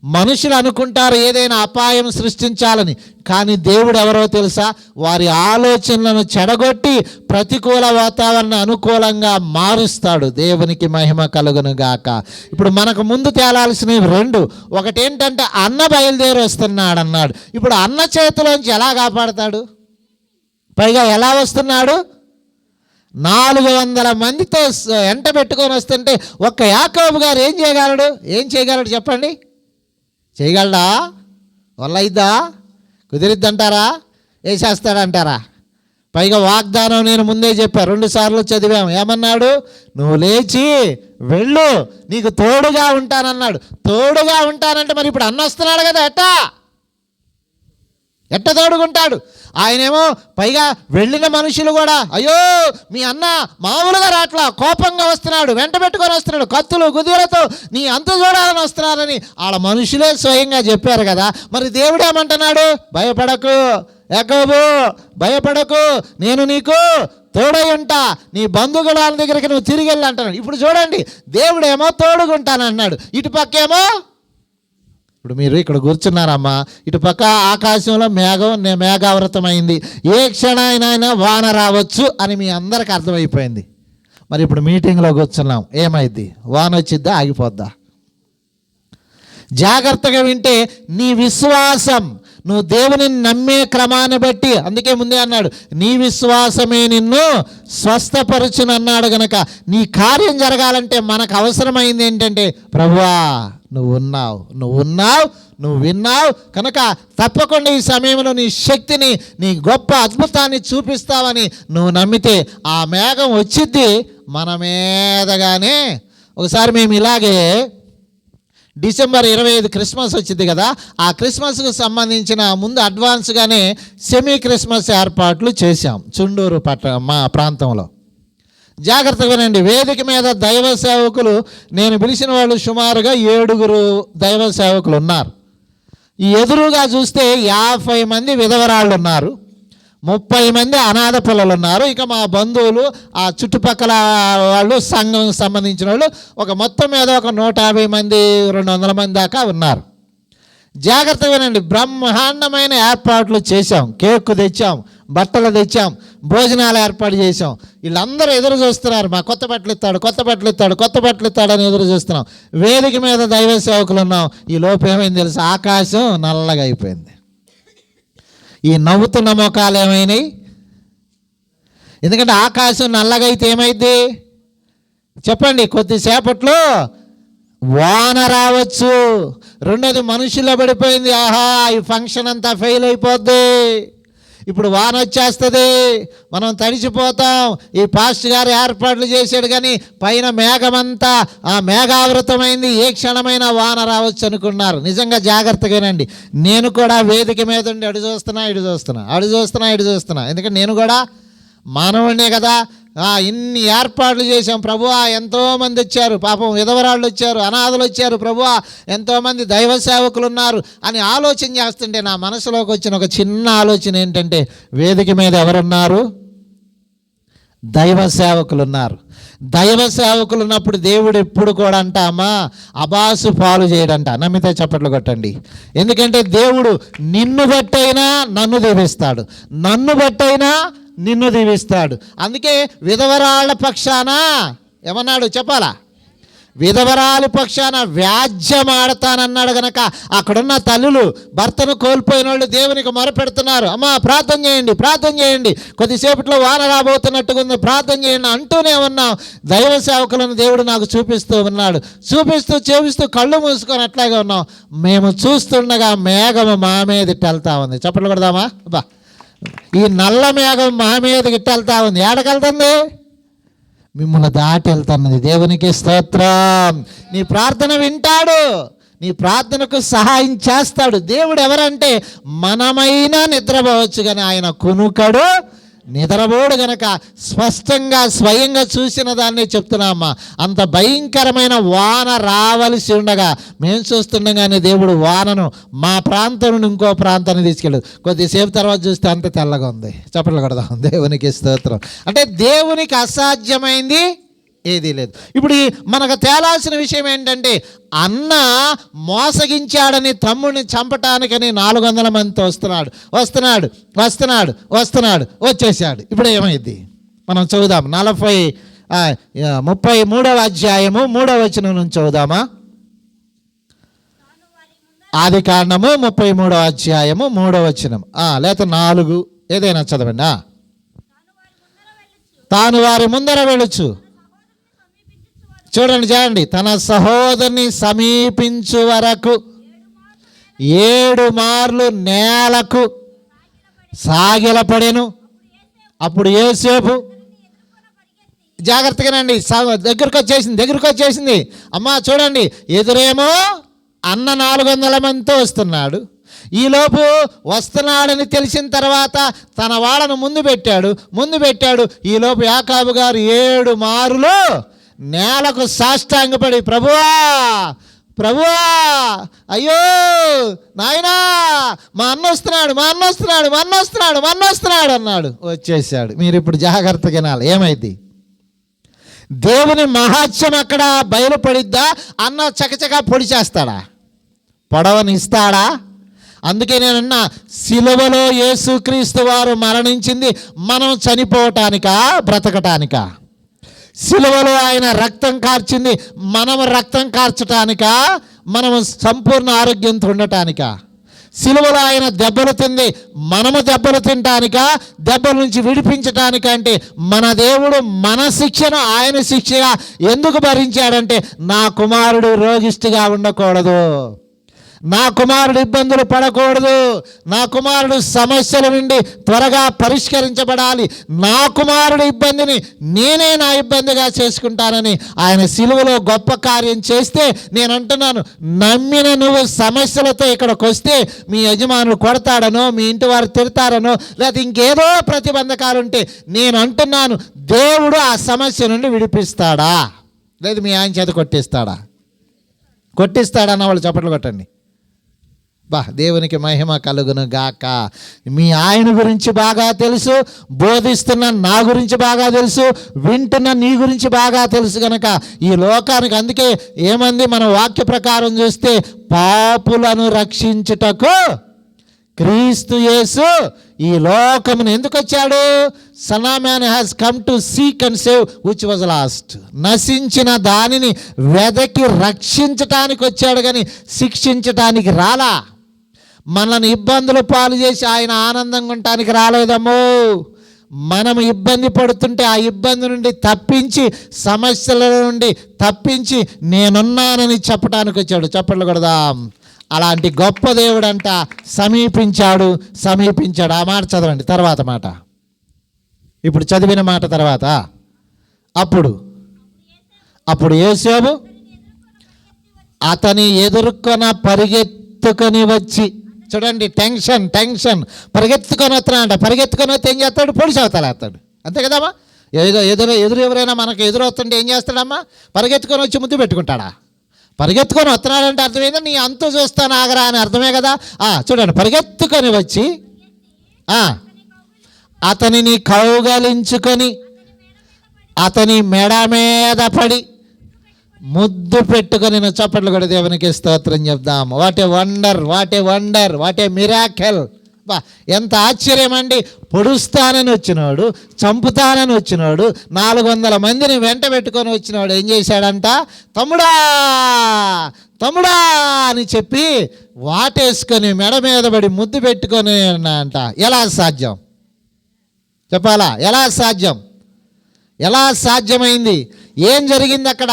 A: మనుషులు అనుకుంటారు ఏదైనా అపాయం సృష్టించాలని. కానీ దేవుడు ఎవరో తెలుసా? వారి ఆలోచనలను చెడగొట్టి ప్రతికూల వాతావరణం అనుకూలంగా మారుస్తాడు. దేవునికి మహిమ కలుగును గాక. ఇప్పుడు మనకు ముందు తేలాల్సినవి 2. ఒకటేంటంటే అన్న బయలుదేరి వస్తున్నాడు అన్నాడు. ఇప్పుడు అన్న చేతిలోంచి ఎలా కాపాడతాడు? పైగా ఎలా వస్తున్నాడు? 400 మందితో ఎంట పెట్టుకొని వస్తుంటే ఒక్క యాకోబు గారు ఏం చేయగలడు చెప్పండి? చేయగలడా? వల్లయిద్దా? కుదిరిద్దంటారా? వేసేస్తాడంటారా? పైగా వాగ్దానం నేను ముందే చెప్పా, 2 సార్లు చదివాము. ఏమన్నాడు? నువ్వు లేచి వెళ్ళు, నీకు తోడుగా ఉంటానన్నాడు. తోడుగా ఉంటానంటే మరి ఇప్పుడు అన్న వస్తున్నాడు కదా, ఎట్ట తోడుకుంటాడు? ఆయనేమో పైగా వెళ్ళిన మనుషులు కూడా అయ్యో మీ అన్న మామూలుగా రాట్లా, కోపంగా వస్తున్నాడు, వెంట పెట్టుకొని వస్తున్నాడు, కత్తులు గుదిలతో నీ అంత చూడాలని వస్తున్నారని వాళ్ళ మనుషులే స్వయంగా చెప్పారు కదా. మరి దేవుడు ఏమంటున్నాడు? భయపడకు యాకోబు, భయపడకు, నేను నీకు తోడై ఉంటా, నీ బంధువుల దగ్గరికి నువ్వు తిరిగి వెళ్ళి అంటున్నాడు. ఇప్పుడు చూడండి, దేవుడేమో తోడుగుంటానన్నాడు, ఇటుపక్కేమో ఇప్పుడు మీరు ఇక్కడ కూర్చున్నారమ్మా, ఇటు పక్క ఆకాశంలో మేఘావృతమైంది, ఏ క్షణాయినైనా వాన రావచ్చు అని మీ అందరికి అర్థమైపోయింది. మరి ఇప్పుడు మీటింగ్లో కూర్చున్నాం, ఏమైంది? వాన వచ్చిద్దా, ఆగిపోద్దా? జాగ్రత్తగా వింటే నీ విశ్వాసం, నువ్వు దేవుని నమ్మే క్రమాన్ని బట్టి, అందుకే ముందే అన్నాడు నీ విశ్వాసమే నిన్ను స్వస్థపరచునన్నాడు. గనక నీ కార్యం జరగాలంటే మనకు అవసరమైంది ఏంటంటే, ప్రభువా నువ్వు విన్నావు కనుక తప్పకుండా ఈ సమయంలో నీ శక్తిని, నీ గొప్ప అద్భుతాన్ని చూపిస్తావని నువ్వు నమ్మితే ఆ మేఘం వచ్చిద్ది మన మీదగానే. ఒకసారి మేము ఇలాగే డిసెంబర్ 25 క్రిస్మస్ వచ్చింది కదా, ఆ క్రిస్మస్కు సంబంధించిన ముందు అడ్వాన్స్గానే సెమీ క్రిస్మస్ ఏర్పాట్లు చేశాం చుండూరు మా ప్రాంతంలో. జాగ్రత్తగా వినండి. వేదిక మీద దైవ సేవకులు, నేను పిలిచిన వాళ్ళు సుమారుగా 7 దైవ సేవకులు ఉన్నారు. ఈ ఎదురుగా చూస్తే 50 మంది విధవరాళ్ళు ఉన్నారు, 30 మంది అనాథ పిల్లలు ఉన్నారు. ఇక మా బంధువులు, ఆ చుట్టుపక్కల వాళ్ళు, సంఘం సంబంధించిన వాళ్ళు ఒక మొత్తం మీద ఒక 150 మంది 200 మంది దాకా ఉన్నారు. జాగ్రత్తగా వినండి. బ్రహ్మాండమైన ఏర్పాట్లు చేశాం. కేక్ తెచ్చాం, బట్టలు తెచ్చాం, భోజనాలు ఏర్పాటు చేసాం. వీళ్ళందరూ ఎదురు చూస్తున్నారు, మా కొత్త బట్టలు ఇస్తాడు అని ఎదురు చూస్తున్నాం. వేదిక మీద దైవ సేవకులు ఉన్నాం. ఈ లోపు ఏమైంది తెలుసా? ఆకాశం నల్లగా అయిపోయింది. ఈ నవ్వుతున్న ముఖాలు ఏమైనాయి? ఎందుకంటే ఆకాశం నల్లగా అయితే ఏమైంది చెప్పండి? కొద్దిసేపట్లో వాన రావచ్చు. రెండోది మనుషుల్లో పడిపోయింది, ఆహా ఈ ఫంక్షన్ అంతా ఫెయిల్ అయిపోద్ది, ఇప్పుడు వాన వచ్చేస్తుంది, మనం తడిచిపోతాం. ఈ పాస్టర్ గారు ఏర్పాట్లు చేశాడు కానీ పైన మేఘమంతా మేఘావృతమైంది, ఏ క్షణమైనా వాన రావచ్చు అనుకున్నారు. నిజంగా జాగ్రత్తగానండి. నేను కూడా వేదిక మీద ఉండి అడు చూస్తున్నా. ఎందుకంటే నేను కూడా మానవుడినే కదా. ఇన్ని ఏర్పాట్లు చేశాం ప్రభువా, ఎంతోమంది వచ్చారు, పాపం విధవరాళ్ళు వచ్చారు, అనాథలు వచ్చారు ప్రభువా, ఎంతోమంది దైవ సేవకులు ఉన్నారు అని ఆలోచన చేస్తుంటే నా మనసులోకి వచ్చిన ఒక చిన్న ఆలోచన ఏంటంటే, వేదిక మీద ఎవరున్నారు? దైవ సేవకులు ఉన్నారు. దైవ సేవకులు ఉన్నప్పుడు దేవుడు ఎప్పుడు కూడా అంటామా అబాసు పాలు చేయడంట. నమ్మితే చప్పట్లు కొట్టండి. ఎందుకంటే దేవుడు నిన్ను బట్టైనా నన్ను దీవిస్తాడు, నన్ను బట్టైనా నిన్ను దీవిస్తాడు. అందుకే విధవరాళ్ళ పక్షాన ఏమన్నాడు చెప్పాలా? విధవరాలి పక్షాన వ్యాజ్యం ఆడతానన్నాడు గనక అక్కడున్న తల్లులు భర్తను కోల్పోయిన వాళ్ళు దేవునికి మొరపెడుతున్నారు. అమ్మా ప్రార్థన చేయండి, ప్రార్థన చేయండి, కొద్దిసేపట్లో వాన రాబోతున్నట్టుగా ఉంది, ప్రార్థన చేయండి అంటూనే ఉన్నాం. దైవ సేవకులను దేవుడు నాకు చూపిస్తూ ఉన్నాడు. చూపిస్తూ కళ్ళు మూసుకొని అట్లాగే ఉన్నాం. మేము చూస్తుండగా మేఘము మా మీదకి వెళ్తా ఉంది. చప్పట్లు కొడదామా? బా, ఈ నల్ల మేఘం మా మీదకి వెళ్తా ఉంది. ఏడకెళ్తుంది? మిమ్మల్ని దాటి వెళ్తున్నది. దేవునికి స్తోత్రం. నీ ప్రార్థన వింటాడు, నీ ప్రార్థనకు సహాయం చేస్తాడు. దేవుడు ఎవరంటే మనమైనా నిద్రపోవచ్చు కానీ ఆయన కునుకడు, నిద్రపోడు గనక స్పష్టంగా స్వయంగా చూసిన దాన్ని చెప్తున్నామా. అంత భయంకరమైన వాన రావలసి ఉండగా మేము చూస్తుండగానే దేవుడు వానను మా ప్రాంతం నుండి ఇంకో ప్రాంతాన్ని తీసుకెళ్ళదు. కొద్దిసేపు తర్వాత చూస్తే అంత తెల్లగా ఉంది. చప్పట్లు కొడదాం. దేవునికి స్తోత్రం. అంటే దేవునికి అసాధ్యమైంది ఏదీ లేదు. ఇప్పుడు మనకు తేలాల్సిన విషయం ఏంటంటే, అన్న మోసగించాడని తమ్ముడిని చంపటానికని 400 మందితో వస్తున్నాడు వచ్చేసాడు. ఇప్పుడు ఏమైంది మనం చదువుదాం. 33వ అధ్యాయము 3వ వచనం నుంచి చదువుదామా? ఆదికాండము 33వ అధ్యాయము 3వ వచనం, లేకపోతే 4 ఏదైనా చదవండి. తాను వారి ముందర వెళ్ళొచ్చు. చూడండి, తన సహోదరుని సమీపించు వరకు 7 మార్లు నేలకు సాగిలపడెను. అప్పుడు యోసేపు జాగ్రత్తగానండి, దగ్గరకు వచ్చేసింది. అమ్మా చూడండి, ఎదురేమో అన్న 400 మందితో వస్తున్నాడు. ఈలోపు వస్తున్నాడని తెలిసిన తర్వాత తన వాళ్ళను ముందు పెట్టాడు. ఈలోపు యాకోబు గారు 7 మారులు నేలకు సాష్టాంగపడి, ప్రభువా అయ్యో నాయనా, మా అన్న వస్తున్నాడు అన్నాడు. వచ్చేసాడు. మీరు ఇప్పుడు జాగ్రత్తగా వినాలి. ఏమైంది? దేవుని మహాత్యం అక్కడ బయలుపడిద్దా? అన్న చకచకా పొడి చేస్తాడా? పొడవనిస్తాడా? అందుకే నేనన్నా, సిలువలో యేసుక్రీస్తు వారు మరణించింది మనం చనిపోవటానికా, బ్రతకటానికా? సిలువలో ఆయన రక్తం కార్చింది మనము రక్తం కార్చటానికా, మనము సంపూర్ణ ఆరోగ్యంతో ఉండటానికా? సిలువలో ఆయన దెబ్బలు తింది మనము దెబ్బలు తినటానికా, దెబ్బల నుంచి విడిపించటానికా? అంటే మన దేవుడు మన శిక్షను ఆయన శిక్షగా ఎందుకు భరించాడంటే, నా కుమారుడు రోగిష్టిగా ఉండకూడదు, నా కుమారుడు ఇబ్బందులు పడకూడదు, నా కుమారుడు సమస్యల నుండి త్వరగా పరిష్కరించబడాలి, నా కుమారుడు ఇబ్బందిని నేనే నా ఇబ్బందిగా చేసుకుంటానని ఆయన సిలువలో గొప్ప కార్యం చేస్తే, నేను అంటున్నాను, నమ్మిన నువ్వు సమస్యలతో ఇక్కడికి వస్తే మీ యజమానులు కొడతాడనో, మీ ఇంటి వారు తిడతారనో, లేకపోతే ఇంకేదో ప్రతిబంధకాలు ఉంటే, నేను అంటున్నాను, దేవుడు ఆ సమస్య నుండి విడిపిస్తాడా? లేదు మీ ఆయన చేత కొట్టిస్తాడన్న వాళ్ళు చప్పట్లు కొట్టండి. దేవునికి మహిమ కలుగును గాక. మీ ఆయన గురించి బాగా తెలుసు, బోధిస్తున్న నా గురించి బాగా తెలుసు, వింటున్న నీ గురించి బాగా తెలుసు గనక ఈ లోకానికి, అందుకే ఏమంది మన వాక్య ప్రకారం చూస్తే, పాపులను రక్షించుటకు క్రీస్తు యేసు ఈ లోకమును ఎందుకు వచ్చాడు? Son of man has come to seek and save which was last. నశించిన దానిని వెదకి రక్షించటానికి వచ్చాడు కానీ శిక్షించటానికి రాలా. మనల్ని ఇబ్బందులు పాలు చేసి ఆయన ఆనందంగా ఉండటానికి రాలేదమ్మో. మనం ఇబ్బంది పడుతుంటే ఆ ఇబ్బంది నుండి తప్పించి, సమస్యల నుండి తప్పించి నేనున్నానని చెప్పడానికి వచ్చాడు. చప్పట్లు కొడదాం. అలాంటి గొప్ప దేవుడు అంట సమీపించాడు. ఆ మాట చదవండి, తర్వాత మాట. ఇప్పుడు చదివిన మాట తర్వాత, అప్పుడు యోసేపు అతని ఎదుర్కొన పరిగెత్తుకొని వచ్చి, చూడండి టెన్షన్, పరిగెత్తుకొని వస్తున్నాడంట. పరిగెత్తుకొని వస్తే ఏం చేస్తాడు? పొడిచి అవతలేస్తాడు. అంతే కదమ్మా. ఎదురు ఎవరైనా మనకు ఎదురవుతుంటే ఏం చేస్తాడమ్మా? పరిగెత్తుకొని వచ్చి ముద్దు పెట్టుకుంటాడా? పరిగెత్తుకొని వస్తున్నాడంటే అర్థమైందా? నీ అంతు చూస్తాను ఆగరా అని అర్థమే కదా. చూడండి, పరిగెత్తుకొని వచ్చి అతనిని కౌగలించుకొని అతని మెడ మీద పడి ముద్దు పెట్టుకొని, నేను చప్పట్లు కూడా దేవునికి స్తోత్రం చెప్దాము. What a wonder, what a miracle. బా ఎంత ఆశ్చర్యం అండి. పొడుస్తానని వచ్చినవాడు, చంపుతానని వచ్చినవాడు, 400 మందిని వెంట పెట్టుకొని వచ్చినవాడు ఏం చేశాడంట? తమ్ముడా తమ్ముడా అని చెప్పి వాటేసుకొని మెడ మీద పడి ముద్దు పెట్టుకొని అంట. ఎలా సాధ్యం చెప్పాలా? ఎలా సాధ్యం? ఎలా సాధ్యమైంది? ఏం జరిగింది అక్కడ?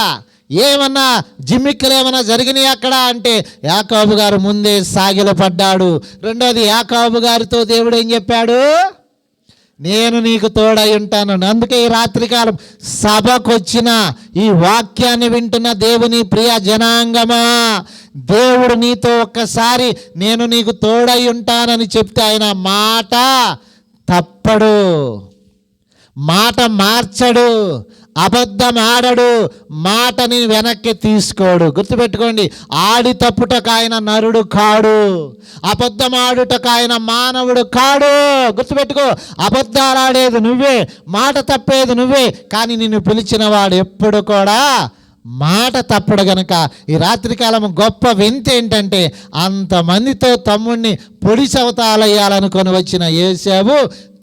A: ఏమన్నా జిమ్మిక్కలు ఏమన్నా జరిగినాయి అక్కడ అంటే యాకోబు గారు ముందే సాగిలపడ్డాడు. రెండోది, యాకోబు గారితో దేవుడు ఏం చెప్పాడు? నేను నీకు తోడై ఉంటాను. అందుకే ఈ రాత్రికాలం సభకు వచ్చిన ఈ వాక్యాన్ని వింటున్న దేవుని ప్రియ జనాంగమా, దేవుడు నీతో ఒక్కసారి నేను నీకు తోడై ఉంటానని చెప్తే ఆయన మాట తప్పడు, మాట మార్చడు, అబద్ధం ఆడడు, మాటని వెనక్కి తీసుకోడు. గుర్తుపెట్టుకోండి, ఆడి తప్పుటకు ఆయన నరుడు కాడు, అబద్ధం ఆడుటకు ఆయన మానవుడు కాడు. గుర్తుపెట్టుకో, అబద్ధాలు ఆడేది నువ్వే, మాట తప్పేది నువ్వే, కానీ నిన్ను పిలిచిన వాడు ఎప్పుడు కూడా మాట తప్పడు. గనక ఈ రాత్రికాలం గొప్ప వింత ఏంటంటే, అంతమందితో తమ్ముడిని పొడి సవతాలయ్యాలనుకొని వచ్చిన యేసేపు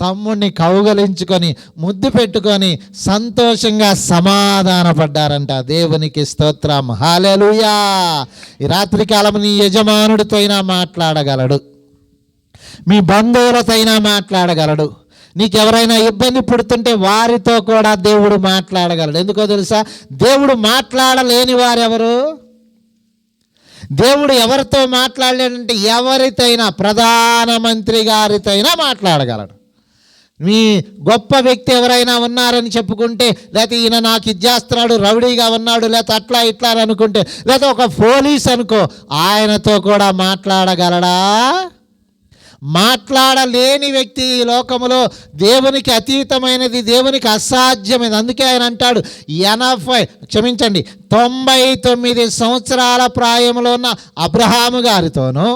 A: తమ్ముడిని కౌగలించుకొని ముద్దు పెట్టుకొని సంతోషంగా సమాధానపడ్డారంట. దేవునికి స్తోత్రం, హల్లెలూయా. ఈ రాత్రికాలం నీ యజమానుడితో అయినా మాట్లాడగలడు, మీ బంధువులతో అయినా మాట్లాడగలడు, నీకెవరైనా ఇబ్బంది పుడుతుంటే వారితో కూడా దేవుడు మాట్లాడగలడు. ఎందుకో తెలుసా? దేవుడు మాట్లాడలేని వారెవరు? దేవుడు ఎవరితో మాట్లాడలేడంటే ఎవరితో అయినా, ప్రధానమంత్రి గారితో అయినా మాట్లాడగలడు. మీ గొప్ప వ్యక్తి ఎవరైనా ఉన్నారని చెప్పుకుంటే, లేకపోతే ఈయన నాకు ఇది చేస్తున్నాడు, రౌడీగా ఉన్నాడు, లేకపోతే అట్లా ఇట్లా అని అనుకుంటే, లేకపోతే ఒక పోలీస్ అనుకో, ఆయనతో కూడా మాట్లాడగలడా? మాట్లాడలేని వ్యక్తి ఈ లోకములో దేవునికి అతీతమైనది, దేవునికి అసాధ్యమైనది. అందుకే ఆయన అంటాడు 99 సంవత్సరాల ప్రాయంలో ఉన్న అబ్రహాము గారితోనూ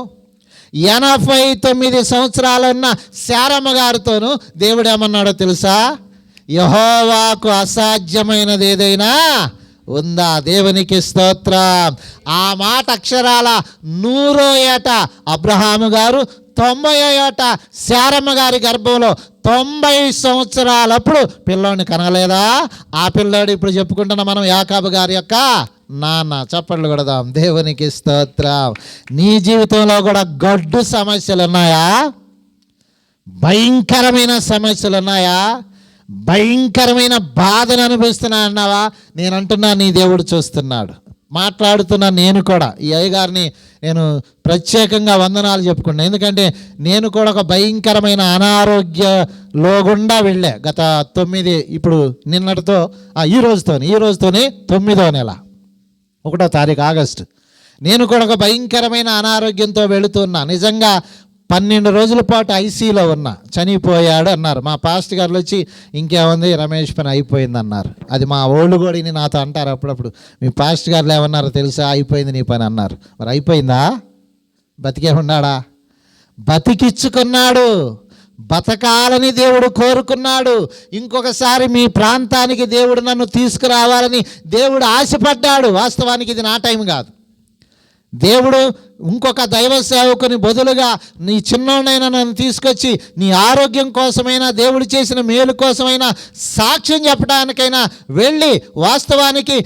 A: 89 సంవత్సరాలు ఉన్న శారమ్మ గారితోనూ దేవుడు ఏమన్నాడో తెలుసా? యెహోవాకు అసాధ్యమైనది ఏదైనా ఉందా? దేవునికి స్తోత్రం. ఆ మాట అక్షరాల 100వ ఏట అబ్రహాము గారు, 90వ ఏట శారమ్మ గారి గర్భంలో 90 సంవత్సరాలప్పుడు పిల్లోడిని కనలేదా? ఆ పిల్లోడు ఇప్పుడు చెప్పుకుంటున్న మనం యాకోబు గారి యొక్క నాన్న. చప్పట్లు కొడదాం. దేవునికి స్తోత్రం. నీ జీవితంలో కూడా గడ్డు సమస్యలు ఉన్నాయా? భయంకరమైన సమస్యలు ఉన్నాయా? భయంకరమైన బాధను అనుభవిస్తున్నా అన్నావా? నేను అంటున్నా, నీ దేవుడు చూస్తున్నాడు. మాట్లాడుతున్నా నేను కూడా. ఈ అయ్యగారిని నేను ప్రత్యేకంగా వందనాలు చెప్పుకున్నాను. ఎందుకంటే నేను కూడా ఒక భయంకరమైన అనారోగ్యలో గుండా వెళ్ళా. గత 9 ఇప్పుడు నిన్నటితో ఈ రోజుతోనే 9వ నెల 1వ తారీఖు ఆగస్టు. నేను కూడా ఒక భయంకరమైన అనారోగ్యంతో వెళుతున్నా. నిజంగా 12 రోజుల పాటు ఐసీలో ఉన్నా. చనిపోయాడు అన్నారు. మా పాస్టర్ గారు వచ్చి ఇంకేముంది రమేష్ పని అయిపోయింది అన్నారు. అది మా ఓళ్ళు కూడా నాతో అంటారు అప్పుడప్పుడు, మీ పాస్టర్ గారు ఏమన్నారో తెలుసా? అయిపోయింది నీ పని అన్నారు. మరి అయిపోయిందా? బతికే ఉన్నాడా? బతికిచ్చుకున్నాడు. బతకాలని దేవుడు కోరుకున్నాడు. ఇంకొకసారి మీ ప్రాంతానికి దేవుడు నన్ను తీసుకురావాలని దేవుడు ఆశపడ్డాడు. వాస్తవానికి ఇది నా టైం కాదు. దేవుడు ఇంకొక దైవ సేవకుని బదులుగా నీ చిన్నోడైనా నన్ను తీసుకొచ్చి నీ ఆరోగ్యం కోసమైనా, దేవుడు చేసిన మేలు కోసమైనా, సాక్ష్యం చెప్పడానికైనా వెళ్ళి, వాస్తవానికి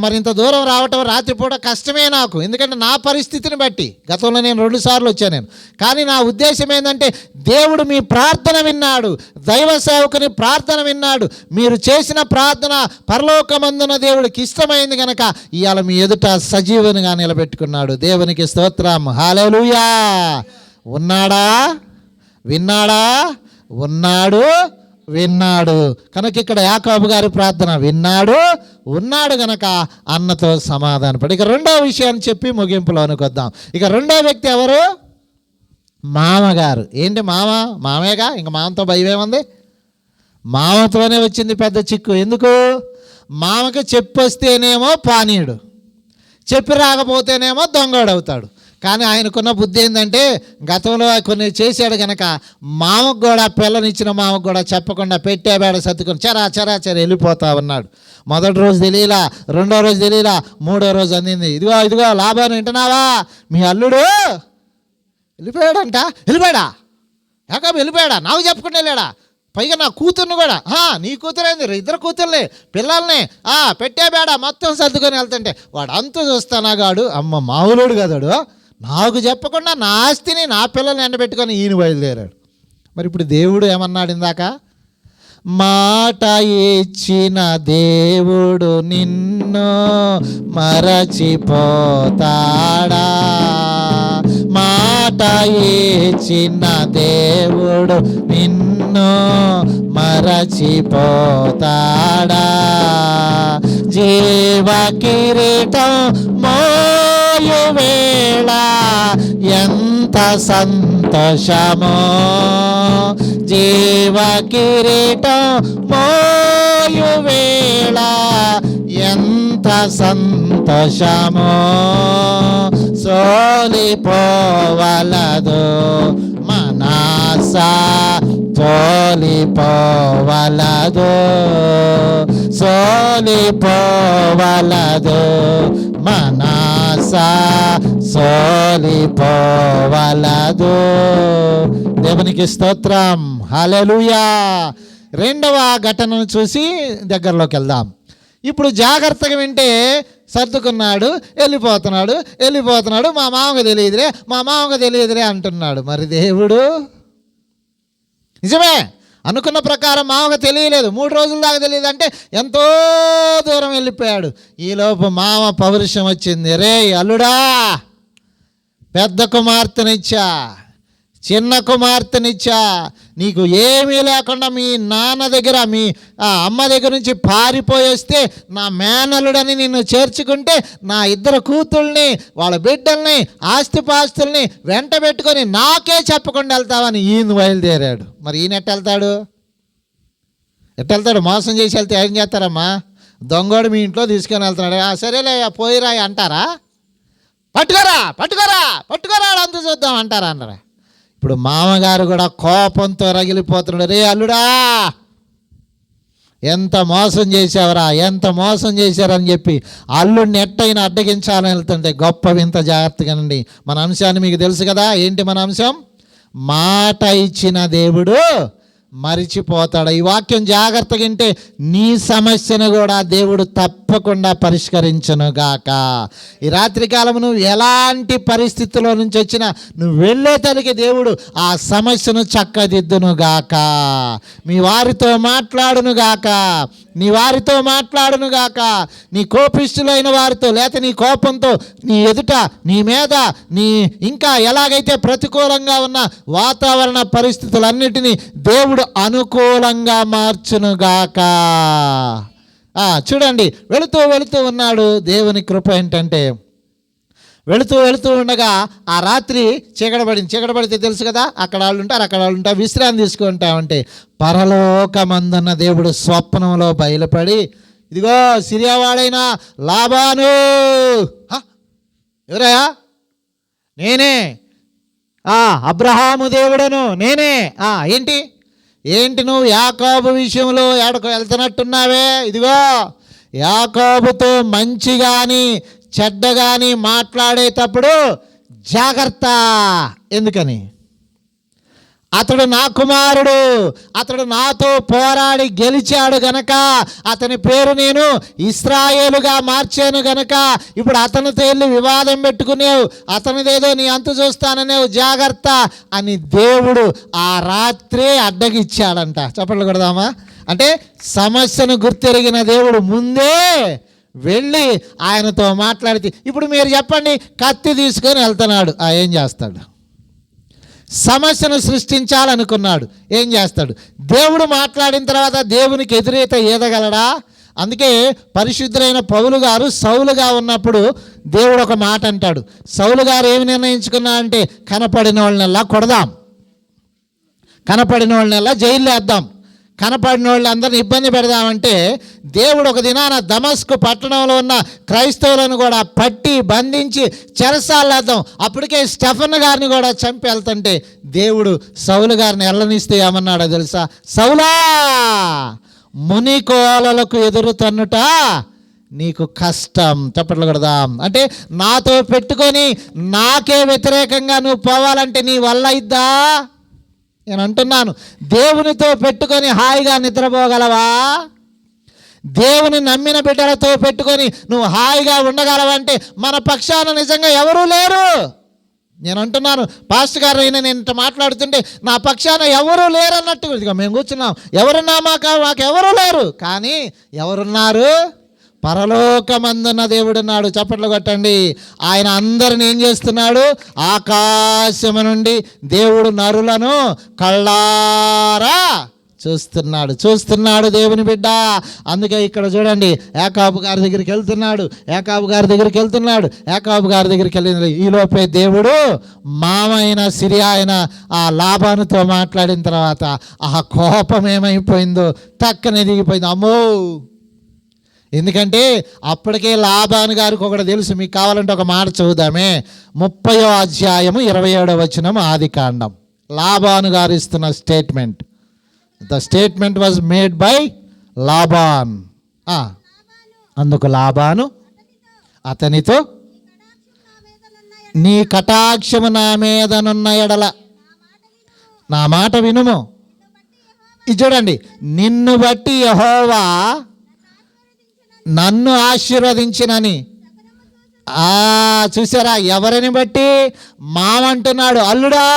A: మరింత దూరం రావటం రాత్రిపూట కష్టమే నాకు. ఎందుకంటే నా పరిస్థితిని బట్టి గతంలో నేను 2 సార్లు వచ్చాను. కానీ నా ఉద్దేశం ఏంటంటే, దేవుడు మీ ప్రార్థన విన్నాడు, దైవ సేవకుని ప్రార్థన విన్నాడు. మీరు చేసిన ప్రార్థన పరలోకమందున దేవుడికి ఇష్టమైంది కనుక ఇవాళ మీ ఎదుట సజీవునిగా నిలబెట్టుకున్నాడు. దేవునికి స్తోత్రం, హల్లెలూయా. ఉన్నాడా? విన్నాడా? ఉన్నాడు, విన్నాడు. కనుక ఇక్కడ యాకోబు గారి ప్రార్థన విన్నాడు, ఉన్నాడు గనక అన్నతో సమాధానపడి. ఇక 2వ విషయాన్ని చెప్పి ముగింపులోనికి వద్దాం. ఇక 2వ వ్యక్తి ఎవరు? మామగారు. ఏంటి మామేగా, ఇంక మామతో భయమేముంది? మామతోనే వచ్చింది పెద్ద చిక్కు. ఎందుకు? మామకి చెప్పొస్తేనేమో పానీయుడు, చెప్పి రాకపోతేనేమో దొంగోడవుతాడు. కానీ ఆయనకున్న బుద్ధి ఏంటంటే, గతంలో కొన్ని చేశాడు కనుక మామకు కూడా, పిల్లనిచ్చిన మామకు కూడా చెప్పకుండా పెట్టేబేడ సర్దుకొని చరా వెళ్ళిపోతా ఉన్నాడు. మొదటి రోజు తెలియలా, 2వ రోజు తెలియలా, 3వ రోజు అందింది. ఇదిగో లాభాన్ని వింటున్నావా? మీ అల్లుడు వెళ్ళిపోయాడంట. వెళ్ళిపోయాడా? యాకోబు వెళ్ళిపోయాడా? నాకు చెప్పకుండా వెళ్ళాడా? పైగా నా కూతుర్ని కూడా, నీ కూతురైంది, ఇద్దరు కూతుర్లే, పిల్లల్ని పెట్టేబేడా మొత్తం సర్దుకొని వెళ్తుంటే వాడు అంతు చూస్తానాగాడు. అమ్మ మామూలుడు కదాడు, నాకు చెప్పకుండా నా ఆస్తిని నా పిల్లల్ని ఎండబెట్టుకొని ఈయన బయలుదేరాడు. మరి ఇప్పుడు దేవుడు ఏమన్నాడు ఇందాక? మాట ఇచ్చిన దేవుడు నిన్ను మరచిపోతాడా? మాట ఇచ్చిన దేవుడు నిన్ను మరచిపోతాడా? జీవ కిరీటం మోయు వేళ ఎంత సంతోషమో, జీవ కిరీటం మోయు వేళ ఎంత సంతోషమో, సోలిపోవలదు మనసా, సోలిపోవలదు, సోలిపోవలదు మనసా, సోలిపోవలదు. దేవునికి స్తోత్రం, హల్లెలూయా. రెండవ ఘటనను చూసి దగ్గరలోకి వెళ్దాం. ఇప్పుడు జాగ్రత్తగా వింటే సర్దుకున్నాడు, వెళ్ళిపోతున్నాడు, మా మామకు తెలియదులే అంటున్నాడు. మరి దేవుడు నిజమే అనుకున్న ప్రకారం మామకు తెలియలేదు, 3 రోజుల దాకా తెలియదు అంటే ఎంతో దూరం వెళ్ళిపోయాడు. ఈలోపు మామ పౌరుషం వచ్చింది. రే అల్లుడా, పెద్ద కుమార్తెనిచ్చా, చిన్న కుమార్తెనిచ్చా, నీకు ఏమీ లేకుండా మీ నాన్న దగ్గర, మీ అమ్మ దగ్గర నుంచి పారిపోయి వస్తే నా మేనల్లుడని నిన్ను చేర్చుకుంటే నా 2 కూతుళ్ళని, వాళ్ళ బిడ్డల్ని, ఆస్తిపాస్తుల్ని వెంట పెట్టుకొని నాకే చెప్పకుండా వెళ్తావని ఈయన బయలుదేరాడు. మరి ఈయన ఎట్టెళ్తాడు? మోసం చేసి వెళ్తే ఏం చేస్తారమ్మా? దొంగోడు మీ ఇంట్లో తీసుకొని వెళ్తున్నాడు, సరేలే పోయిరా అంటారా? పట్టుకోరా అంత చూద్దాం అంటారా? అన్నారా? ఇప్పుడు మామగారు కూడా కోపంతో రగిలిపోతున్నాడు. రే అల్లుడా, ఎంత మోసం చేశారని చెప్పి అల్లుడిని ఎట్టయినా అడ్డగించాలని వెళ్తుంటే గొప్ప వింత. జాగ్రత్తగానండి, మన అంశాన్ని మీకు తెలుసు కదా. ఏంటి మన అంశం? మాట ఇచ్చిన దేవుడు మరిచిపోతాడు. ఈ వాక్యం జాగ్రత్తగా వింటే నీ సమస్యను కూడా దేవుడు తప్పకుండా పరిష్కరించునుగాక. ఈ రాత్రికాలం నువ్వు ఎలాంటి పరిస్థితుల్లో నుంచి వచ్చినా నువ్వు వెళ్ళేతలికి దేవుడు ఆ సమస్యను చక్కదిద్దునుగాక. నీ వారితో మాట్లాడునుగాక. నీ కోపిష్ఠులైన వారితో, లేకపోతే నీ కోపంతో నీ ఎదుట, నీ మీద, నీ ఇంకా ఎలాగైతే ప్రతికూలంగా ఉన్న వాతావరణ పరిస్థితులన్నిటినీ దేవుడు అనుకూలంగా మార్చునుగాక. చూడండి, వెళుతూ ఉన్నాడు. దేవుని కృప ఏంటంటే వెళుతూ ఉండగా ఆ రాత్రి చీకటపడితే తెలుసు కదా, అక్కడ వాళ్ళు ఉంటారు, విశ్రాంతి తీసుకుంటామంటే పరలోకమందున్న దేవుడు స్వప్నంలో బయలుపడి, ఇదిగో సిరియావాడైన లాబాను, ఎవరయ్యా? నేనే, అబ్రహాము దేవుడను నేనే. ఏంటి నువ్వు యాకోబు విషయంలో ఎక్కడికి వెళ్తున్నట్టున్నావే? ఇదిగో యాకోబుతో మంచి కానీ చెడ్డ కానీ మాట్లాడేటప్పుడు జాగ్రత్త. ఎందుకని? అతడు నా కుమారుడు, అతడు నాతో పోరాడి గెలిచాడు గనక అతని పేరు నేను ఇశ్రాయేలుగా మార్చాను గనక ఇప్పుడు అతనితో వెళ్ళి వివాదం పెట్టుకునేవు, అతనిదేదో నీ అంతు చూస్తాననేవు, జాగ్రత్త అని దేవుడు ఆ రాత్రే అడ్డగిచ్చాడంట. చప్పట్లు కొడదామా? అంటే సమస్యను గుర్తెరిగిన దేవుడు ముందే వెళ్ళి ఆయనతో మాట్లాడితే, ఇప్పుడు మీరు చెప్పండి, కత్తి తీసుకొని వెళ్తున్నాడు, ఏం చేస్తాడు? సమస్యను సృష్టించాలనుకున్నాడు, ఏం చేస్తాడు? దేవుడు మాట్లాడిన తర్వాత దేవునికి ఎదురైతే ఏదగలడా? అందుకే పరిశుద్ధులైన పౌలు గారు సౌలుగా ఉన్నప్పుడు దేవుడు ఒక మాట అంటాడు. సౌలు గారు ఏమి నిర్ణయించుకున్నా అంటే, కనపడిన వాళ్ళనెల్లా కొడదాం, కనపడిన వాళ్ళనెల్లా జైల్లో వేద్దాం, కనపడిన వాళ్ళందరినీ ఇబ్బంది పెడదామంటే దేవుడు ఒక దినాన దమస్కు పట్టణంలో ఉన్న క్రైస్తవులను కూడా పట్టి బంధించి చెరసాలేద్దాం, అప్పటికే స్టెఫన్ గారిని కూడా చంపి వెళ్తుంటే దేవుడు సౌలు గారిని ఎల్లనిస్తే ఏమన్నాడో తెలుసా? సౌలా, మునికోలలకు ఎదురు తన్నుట నీకు కష్టం. చప్పట్లు కొడదాం. అంటే నాతో పెట్టుకొని నాకే వ్యతిరేకంగా నువ్వు పోవాలంటే నీ వల్ల ఇద్దా? నేను అంటున్నాను, దేవునితో పెట్టుకొని హాయిగా నిద్రపోగలవా? దేవుని నమ్మిన బిడ్డలతో పెట్టుకొని నువ్వు హాయిగా ఉండగలవంటే మన పక్షాన నిజంగా ఎవరూ లేరు. నేను అంటున్నాను, పాస్టర్ గారు అయినా నేను ఇంత మాట్లాడుతుంటే నా పక్షాన ఎవరూ లేరు అన్నట్టు ఇదిగో మేము కూర్చున్నాం, ఎవరున్నా మాకు ఎవరూ లేరు. కానీ ఎవరున్నారు? పరలోకమందున్న దేవుడున్నాడు. చప్పట్లు కొట్టండి. ఆయన అందరిని ఏం చేస్తున్నాడు? ఆకాశము నుండి దేవుడు నరులను కళ్ళారా చూస్తున్నాడు దేవుని బిడ్డ. అందుకే ఇక్కడ చూడండి, యాకోబు గారి దగ్గరికి వెళ్తున్నాడు. యాకోబు గారి దగ్గరికి వెళ్ళిన ఈలోపే దేవుడు మామైన సిరియా అయిన ఆ లాబానుతో మాట్లాడిన తర్వాత ఆ కోపం ఏమైపోయిందో టక్కనే దిగిపోయింది. అమ్మో! ఎందుకంటే అప్పటికే లాబాను గారికి ఒకటి తెలుసు. మీకు కావాలంటే ఒక మాట చదువుదామే. 30వ అధ్యాయము 27వ వచనం ఆదికాండం. లాబాను గారు ఇస్తున్న statement. The statement was made by Laban. అందుకు లాబాను అతనితో, నీ కటాక్షము నా మీదనున్న ఎడల నా మాట వినుము. ఇది చూడండి, నిన్ను బట్టి యెహోవా నన్ను ఆశీర్వదించినని. చూసారా, ఎవరిని బట్టి? మామంటున్నాడు, అల్లుడా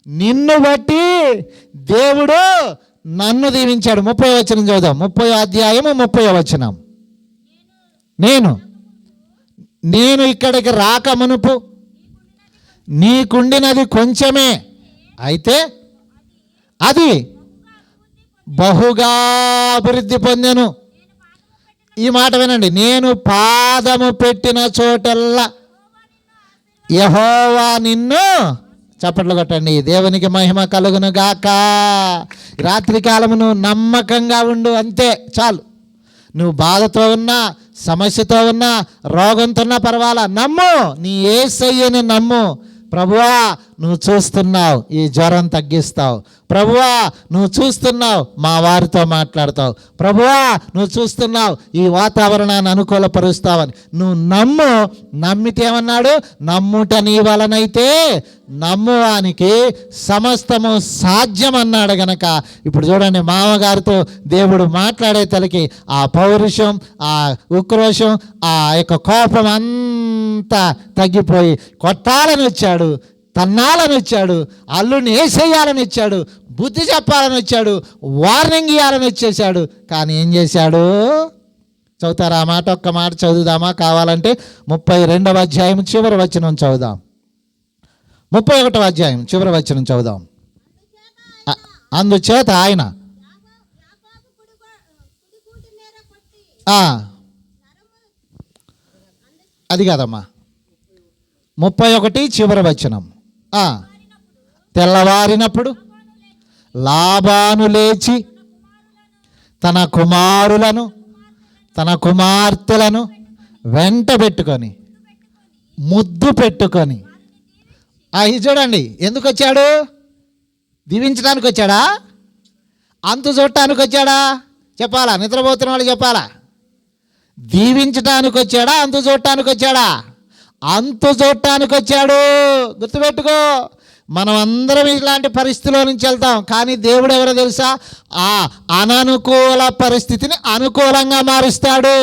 A: నిన్ను బట్టి దేవుడు నన్ను దీవించాడు. 30వ వచనం చదువుదాం. 30వ అధ్యాయము 30వ వచనం. నేను ఇక్కడికి రాక మునుపు నీకుండినది కొంచెమే, అయితే అది బహుగా అభివృద్ధి పొందెను. ఈ మాట వినండి. నేను పాదము పెట్టిన చోటల్లా యెహోవా నిన్ను, చప్పట్లు కొట్టండి, దేవునికి మహిమ కలుగును గాక. రాత్రికాలము నువ్వు నమ్మకంగా ఉండు, అంతే చాలు. నువ్వు బాధతో ఉన్నా, సమస్యతో ఉన్నా, రోగంతో ఉన్నా పర్వాలా, నమ్ము. నీ యేసయ్యను నమ్ము. ప్రభువా నువ్వు చూస్తున్నావు, ఈ జ్వరం తగ్గిస్తావు. ప్రభువా నువ్వు చూస్తున్నావు, మా వారితో మాట్లాడతావు. ప్రభువా నువ్వు చూస్తున్నావు, ఈ వాతావరణాన్ని అనుకూలపరుస్తావని నువ్వు నమ్ము. నమ్మితే ఏమన్నాడు? నమ్ముట నీ వలనైతే నమ్మువానికి సమస్తము సాధ్యం అన్నాడు గనక. ఇప్పుడు చూడండి, మామగారితో దేవుడు మాట్లాడే తలకి ఆ పౌరుషం, ఆ ఉక్రోషం, ఆ యొక్క కోపం అంతా తగ్గిపోయి కొట్టాలని వచ్చాడు, తన్నాలని వచ్చాడు, అల్లుని వేసేయాలని వచ్చాడు, బుద్ధి చెప్పాలని వచ్చాడు, వార్నింగ్ ఇవ్వాలని వచ్చేసాడు. కానీ ఏం చేశాడు? చదువుతారా ఆ మాట? ఒక్క మాట చదువుదామా కావాలంటే? 32వ అధ్యాయం చివరి వచనం చదువుదాం. 31వ అధ్యాయం చివరి వచనం చదువుదాం. అందుచేత ఆయన అది కాదమ్మా, 31 చివరి వచనం. తెల్లవారినప్పుడు లాబాను లేచి తన కుమారులను తన కుమార్తెలను వెంట పెట్టుకొని ముద్దు పెట్టుకొని, ఇది చూడండి, ఎందుకు వచ్చాడు? దీవించడానికి వచ్చాడా? అంతు చూడటానికి వచ్చాడా? చెప్పాలా? నిద్రపోతున్న వాళ్ళు చెప్పాలా? దీవించటానికి వచ్చాడా? అంతు చూడటానికి వచ్చాడా? అంతు చూడటానికి వచ్చాడు. గుర్తుపెట్టుకో, మనం అందరం ఇలాంటి పరిస్థితిలో నుంచి వెళ్తాం. కానీ దేవుడు ఎవరో తెలుసా? ఆ అననుకూల పరిస్థితిని అనుకూలంగా మారుస్తాడు.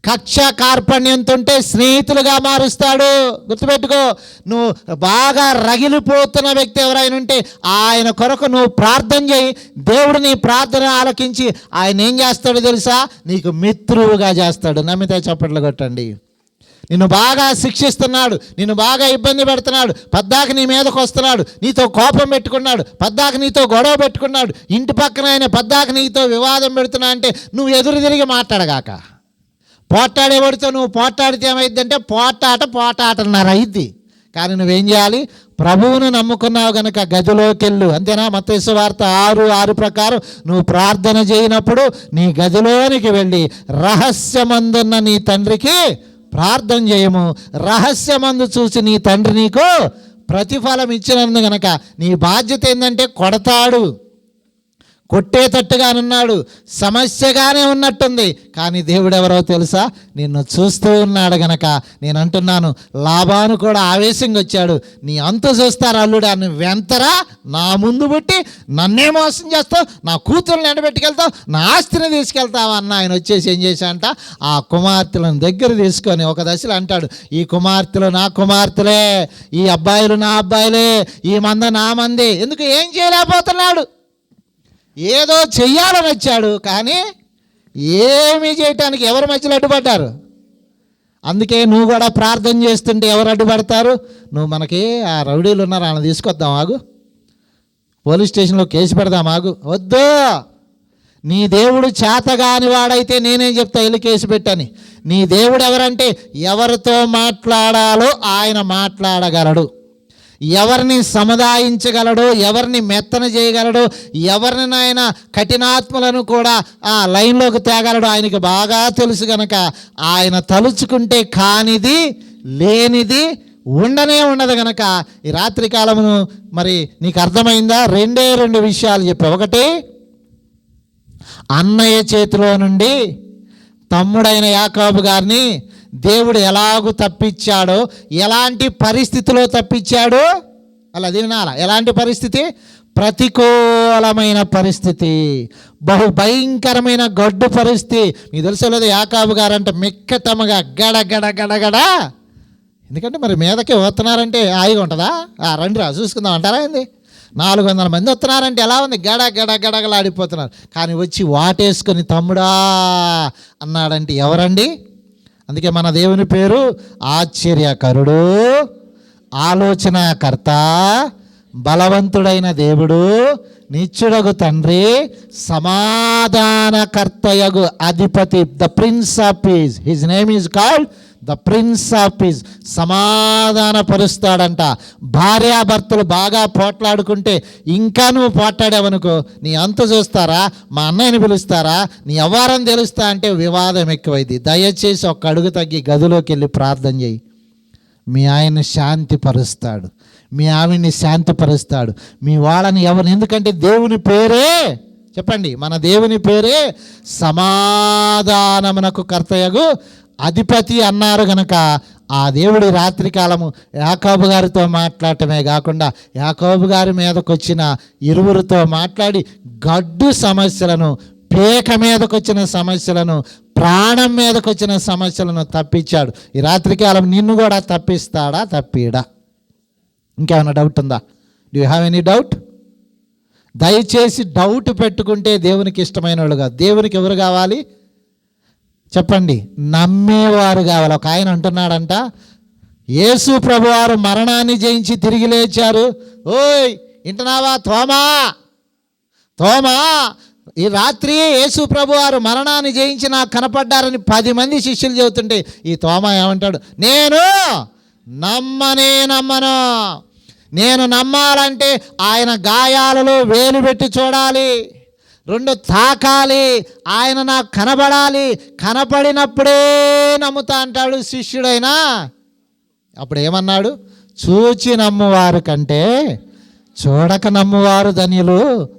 A: కక్ష కార్పణ్యంతో ఉంటే స్నేహితులుగా మారుస్తాడు. గుర్తుపెట్టుకో, నువ్వు బాగా రగిలిపోతున్న వ్యక్తి ఎవరైనా ఉంటే ఆయన కొరకు నువ్వు ప్రార్థన చేయి. దేవుడు నీ ప్రార్థన ఆలకించి ఆయన ఏం చేస్తాడో తెలుసా? నీకు మిత్రువుగా చేస్తాడు. నమ్మితే చప్పట్లు కొట్టండి. నిన్ను బాగా శిక్షిస్తున్నాడు, నిన్ను బాగా ఇబ్బంది పెడుతున్నాడు, పద్దాక నీ మీదకు వస్తున్నాడు, నీతో కోపం పెట్టుకున్నాడు, పద్దాక నీతో గొడవ పెట్టుకున్నాడు, ఇంటి పక్కన ఆయన పద్దాక నీతో వివాదం పెడుతున్నా అంటే నువ్వు ఎదురు తిరిగి మాట్లాడగాక. పోట్లాడేవాడితో నువ్వు పోట్లాడితే ఏమైందంటే పోటాటన్నర అయింది. కానీ నువ్వేం చేయాలి? ప్రభువును నమ్ముకున్నావు కనుక గదిలోకి వెళ్ళు. అంతేనా? మత్తయి సువార్త 6:6 ప్రకారం నువ్వు ప్రార్థన చేయనప్పుడు నీ గదిలోనికి వెళ్ళి రహస్యమందున్న నీ తండ్రికి ప్రార్థన చేయము. రహస్యమందు చూసి నీ తండ్రి నీకు ప్రతిఫలం ఇచ్చినందు గనక నీ బాధ్యత ఏంటంటే కొడతాడు. కొట్టేటట్టుగానున్నాడు, సమస్యగానే ఉన్నట్టుంది. కానీ దేవుడు ఎవరో తెలుసా? నిన్ను చూస్తూ ఉన్నాడు గనక నేను అంటున్నాను, లాబాను కూడా ఆవేశంగా వచ్చాడు. నీ అంతు చూస్తారు అల్లుడా, నువ్వెంతరా నా ముందు పుట్టి నన్నే మోసం చేస్తావు, నా కూతుర్ని ఎండబెట్టుకెళ్తావు, నా ఆస్తిని తీసుకెళ్తావా అన్న. ఆయన వచ్చేసి ఏం చేశాడంట, ఆ కుమార్తెలను దగ్గర తీసుకొని ఒక దశలో అంటాడు, ఈ కుమార్తెలు నా కుమార్తెలే, ఈ అబ్బాయిలు నా అబ్బాయిలే, ఈ మంద నా మంది. ఎందుకు? ఏం చేయలేకపోతున్నాడు. ఏదో చెయ్యాలని వచ్చాడు, కానీ ఏమీ చేయటానికి ఎవరి మధ్యలో అడ్డుపడ్డారు? అందుకే నువ్వు కూడా ప్రార్థన చేస్తుంటే ఎవరు అడ్డుపడతారు? నువ్వు మనకి ఆ రౌడీలు ఉన్నారు, ఆయన తీసుకొద్దాం ఆగు, పోలీస్ స్టేషన్లో కేసు పెడదాం ఆగు. వద్దు, నీ దేవుడు చేతగాని వాడైతే నేనేం చెప్తా, వెళ్ళి కేసు పెట్టని. నీ దేవుడు ఎవరంటే ఎవరితో మాట్లాడాలో ఆయన మాట్లాడగలడు, ఎవరిని సముదాయించగలడు, ఎవరిని మెత్తన చేయగలడు, ఎవరిని ఆయన కఠినాత్మలను కూడా ఆ లైన్లోకి తేగలడు. ఆయనకి బాగా తెలుసు గనక ఆయన తలుచుకుంటే కానిది లేనిది ఉండనే ఉండదు గనక ఈ రాత్రి కాలమును మరి నీకు అర్థమైందా? రెండు విషయాలు చెప్పా. ఒకటి, అన్నయ్య చేతిలో నుండి తమ్ముడైన యాకోబు గారిని దేవుడు ఎలాగూ తప్పించాడో, ఎలాంటి పరిస్థితిలో తప్పించాడో అలా అది వినాల. ఎలాంటి పరిస్థితి? ప్రతికూలమైన పరిస్థితి, బహు భయంకరమైన గడ్డు పరిస్థితి. మీకు తెలుసలేదు, యాకోబు గారు అంటే మిక్కటముగా గడగడ గడగడ. ఎందుకంటే మరి మీదకి వస్తున్నారంటే హాయిగా ఉంటుందా? రండిరా చూసుకుందాం అంటారా ఏంది? 400 మంది వస్తున్నారంటే ఎలా ఉంది? గడ గడ గడగలాడిపోతున్నారు. కానీ వచ్చి వాటేసుకొని తమ్ముడా అన్నాడంటే ఎవరండి? అందుకే మన దేవుని పేరు ఆశ్చర్యకరుడు, ఆలోచనకర్త, బలవంతుడైన దేవుడు, నిత్యుడగు తండ్రి, సమాధానకర్తయగు అధిపతి, the prince of peace. His name is called the prince of peace. సమాధానపరుస్తాడంట. భార్యాభర్తలు బాగా పోట్లాడుకుంటే ఇంకా నువ్వు పోట్లాడావనుకో, నీ అంత చూస్తారా? మా అన్నయ్యని పిలుస్తారా? నీ వ్యవహారం తెలుస్తా అంటే వివాదం ఎక్కువైంది. దయచేసి ఒక్క అడుగు తగ్గి గదిలోకి వెళ్ళి ప్రార్థన చేయి. మీ ఆయన్ని శాంతిపరుస్తాడు, మీ ఆవిడ్ని శాంతిపరుస్తాడు, మీ వాళ్ళని ఎవరిని. ఎందుకంటే దేవుని పేరే, చెప్పండి, మన దేవుని పేరే సమాధానమునకు కర్తయగు అధిపతి అన్నారు గనక ఆ దేవుడి రాత్రికాలము యాకోబు గారితో మాట్లాడటమే కాకుండా యాకోబు గారి మీదకి వచ్చిన ఇరువురితో మాట్లాడి గడ్డు సమస్యలను, పేక మీదకి వచ్చిన సమస్యలను, ప్రాణం మీదకి వచ్చిన సమస్యలను తప్పించాడు. ఈ రాత్రికాలం నిన్ను కూడా తప్పిస్తాడా, తప్పిడా? ఇంకేమైనా డౌట్ ఉందా? Do you have any doubt? దయచేసి డౌట్ పెట్టుకుంటే దేవునికి ఇష్టమైన వాళ్ళు కాదు. దేవునికి ఎవరు కావాలి చెప్పండి? నమ్మేవారు కావాలి. ఒక ఆయన అంటున్నాడంట, యేసు ప్రభువారు మరణాన్ని జయించి తిరిగి లేచారు. ఓయ్ వింటున్నావా తోమా? తోమా, ఈ రాత్రి యేసు ప్రభువారు మరణాన్ని జయించి నాకు కనపడ్డారని 10 మంది శిష్యులు చెబుతుంటే ఈ తోమా ఏమంటాడు? నేను నమ్మను. నేను నమ్మాలంటే ఆయన గాయాలలో వేలు పెట్టి చూడాలి, 2 తాకాలి, ఆయన నాకు కనబడాలి, కనపడినప్పుడే నమ్ముతా అంటాడు శిష్యుడైనా. అప్పుడు ఏమన్నాడు? చూచి నమ్మువారు కంటే చూడక నమ్మువారు ధన్యులు.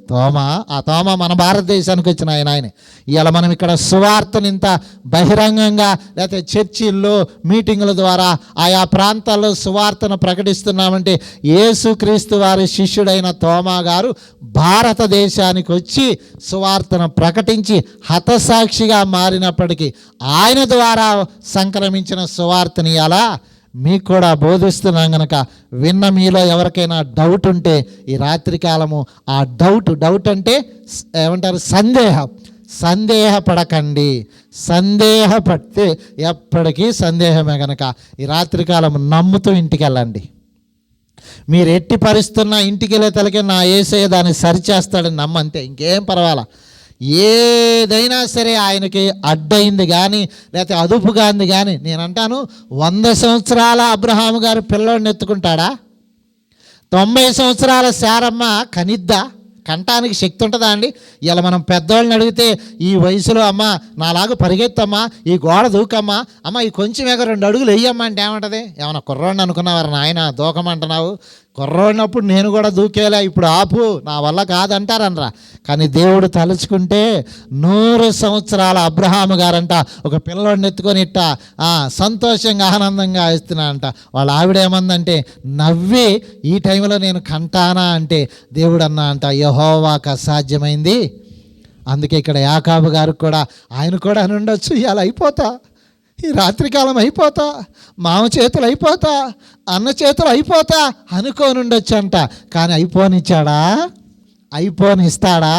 A: తోమా, ఆ తోమా మన భారతదేశానికి వచ్చిన ఆయన. ఇవాళ మనం ఇక్కడ సువార్తను ఇంత బహిరంగంగా లేకపోతే చర్చిల్లో మీటింగుల ద్వారా ఆయా ప్రాంతాల్లో సువార్తను ప్రకటిస్తున్నామంటే యేసుక్రీస్తు వారి శిష్యుడైన తోమా గారు భారతదేశానికి వచ్చి సువార్తను ప్రకటించి హతసాక్షిగా మారినప్పటికీ ఆయన ద్వారా సంక్రమించిన సువార్తని అలా మీకు కూడా బోధిస్తున్నాం కనుక విన్న మీలో ఎవరికైనా డౌట్ ఉంటే ఈ రాత్రికాలము ఆ డౌట్ అంటే ఏమంటారు? సందేహపడకండి. సందేహపడితే ఎప్పటికీ సందేహమే కనుక ఈ రాత్రికాలము నమ్ముతూ ఇంటికి వెళ్ళండి. మీరు ఎట్టి పరిస్థితున్నా ఇంటికి వెళ్ళే తలకే నా యేసయ్య దాన్ని సరిచేస్తాడని నమ్మంతే, ఇంకేం పర్వాలా. ఏదైనా సరే ఆయనకి అడ్డయింది కానీ లేకపోతే అదుపు కాంది కానీ. నేను అంటాను, 100 సంవత్సరాల అబ్రహాము గారు పిల్లోడిని ఎత్తుకుంటాడా? 90 సంవత్సరాల శారమ్మ కనిద్దా? కంటానికి శక్తి ఉంటుందా అండి? ఇలా మనం పెద్దవాళ్ళని అడిగితే ఈ వయసులో అమ్మ నాలాగా పరిగెత్తమ్మా, ఈ గోడ దూకమ్మా, అమ్మ ఈ కొంచెం 2 అడుగులు వేయమ్మా అంటే ఏమంటుంది? ఏమన్నా కుర్రోడిని అనుకున్నావారు నాయన దూకమంటున్నావు? కుర్రోడినప్పుడు నేను కూడా దూకేలే, ఇప్పుడు ఆపు, నా వల్ల కాదంటారనరా. కానీ దేవుడు తలుచుకుంటే 100 సంవత్సరాల అబ్రహాము గారంట ఒక పిల్లోడిని ఎత్తుకొని సంతోషంగా ఆనందంగా ఇస్తున్నాడంట. వాళ్ళ ఆవిడేమందంటే నవ్వి, ఈ టైంలో నేను కంటానా అంటే దేవుడు అన్నా అంట, యెహోవాకు అసాధ్యమైంది. అందుకే ఇక్కడ యాకోబు గారికి కూడా ఆయన కూడా అని ఉండొచ్చు, ఇవాళ అయిపోతా, ఈ రాత్రికాలం అయిపోతా, మామ చేతులు అయిపోతా, అన్న చేతులు అయిపోతా అనుకోని ఉండొచ్చు అంట. కానీ అయిపోనిచ్చాడా? అయిపోనిస్తాడా?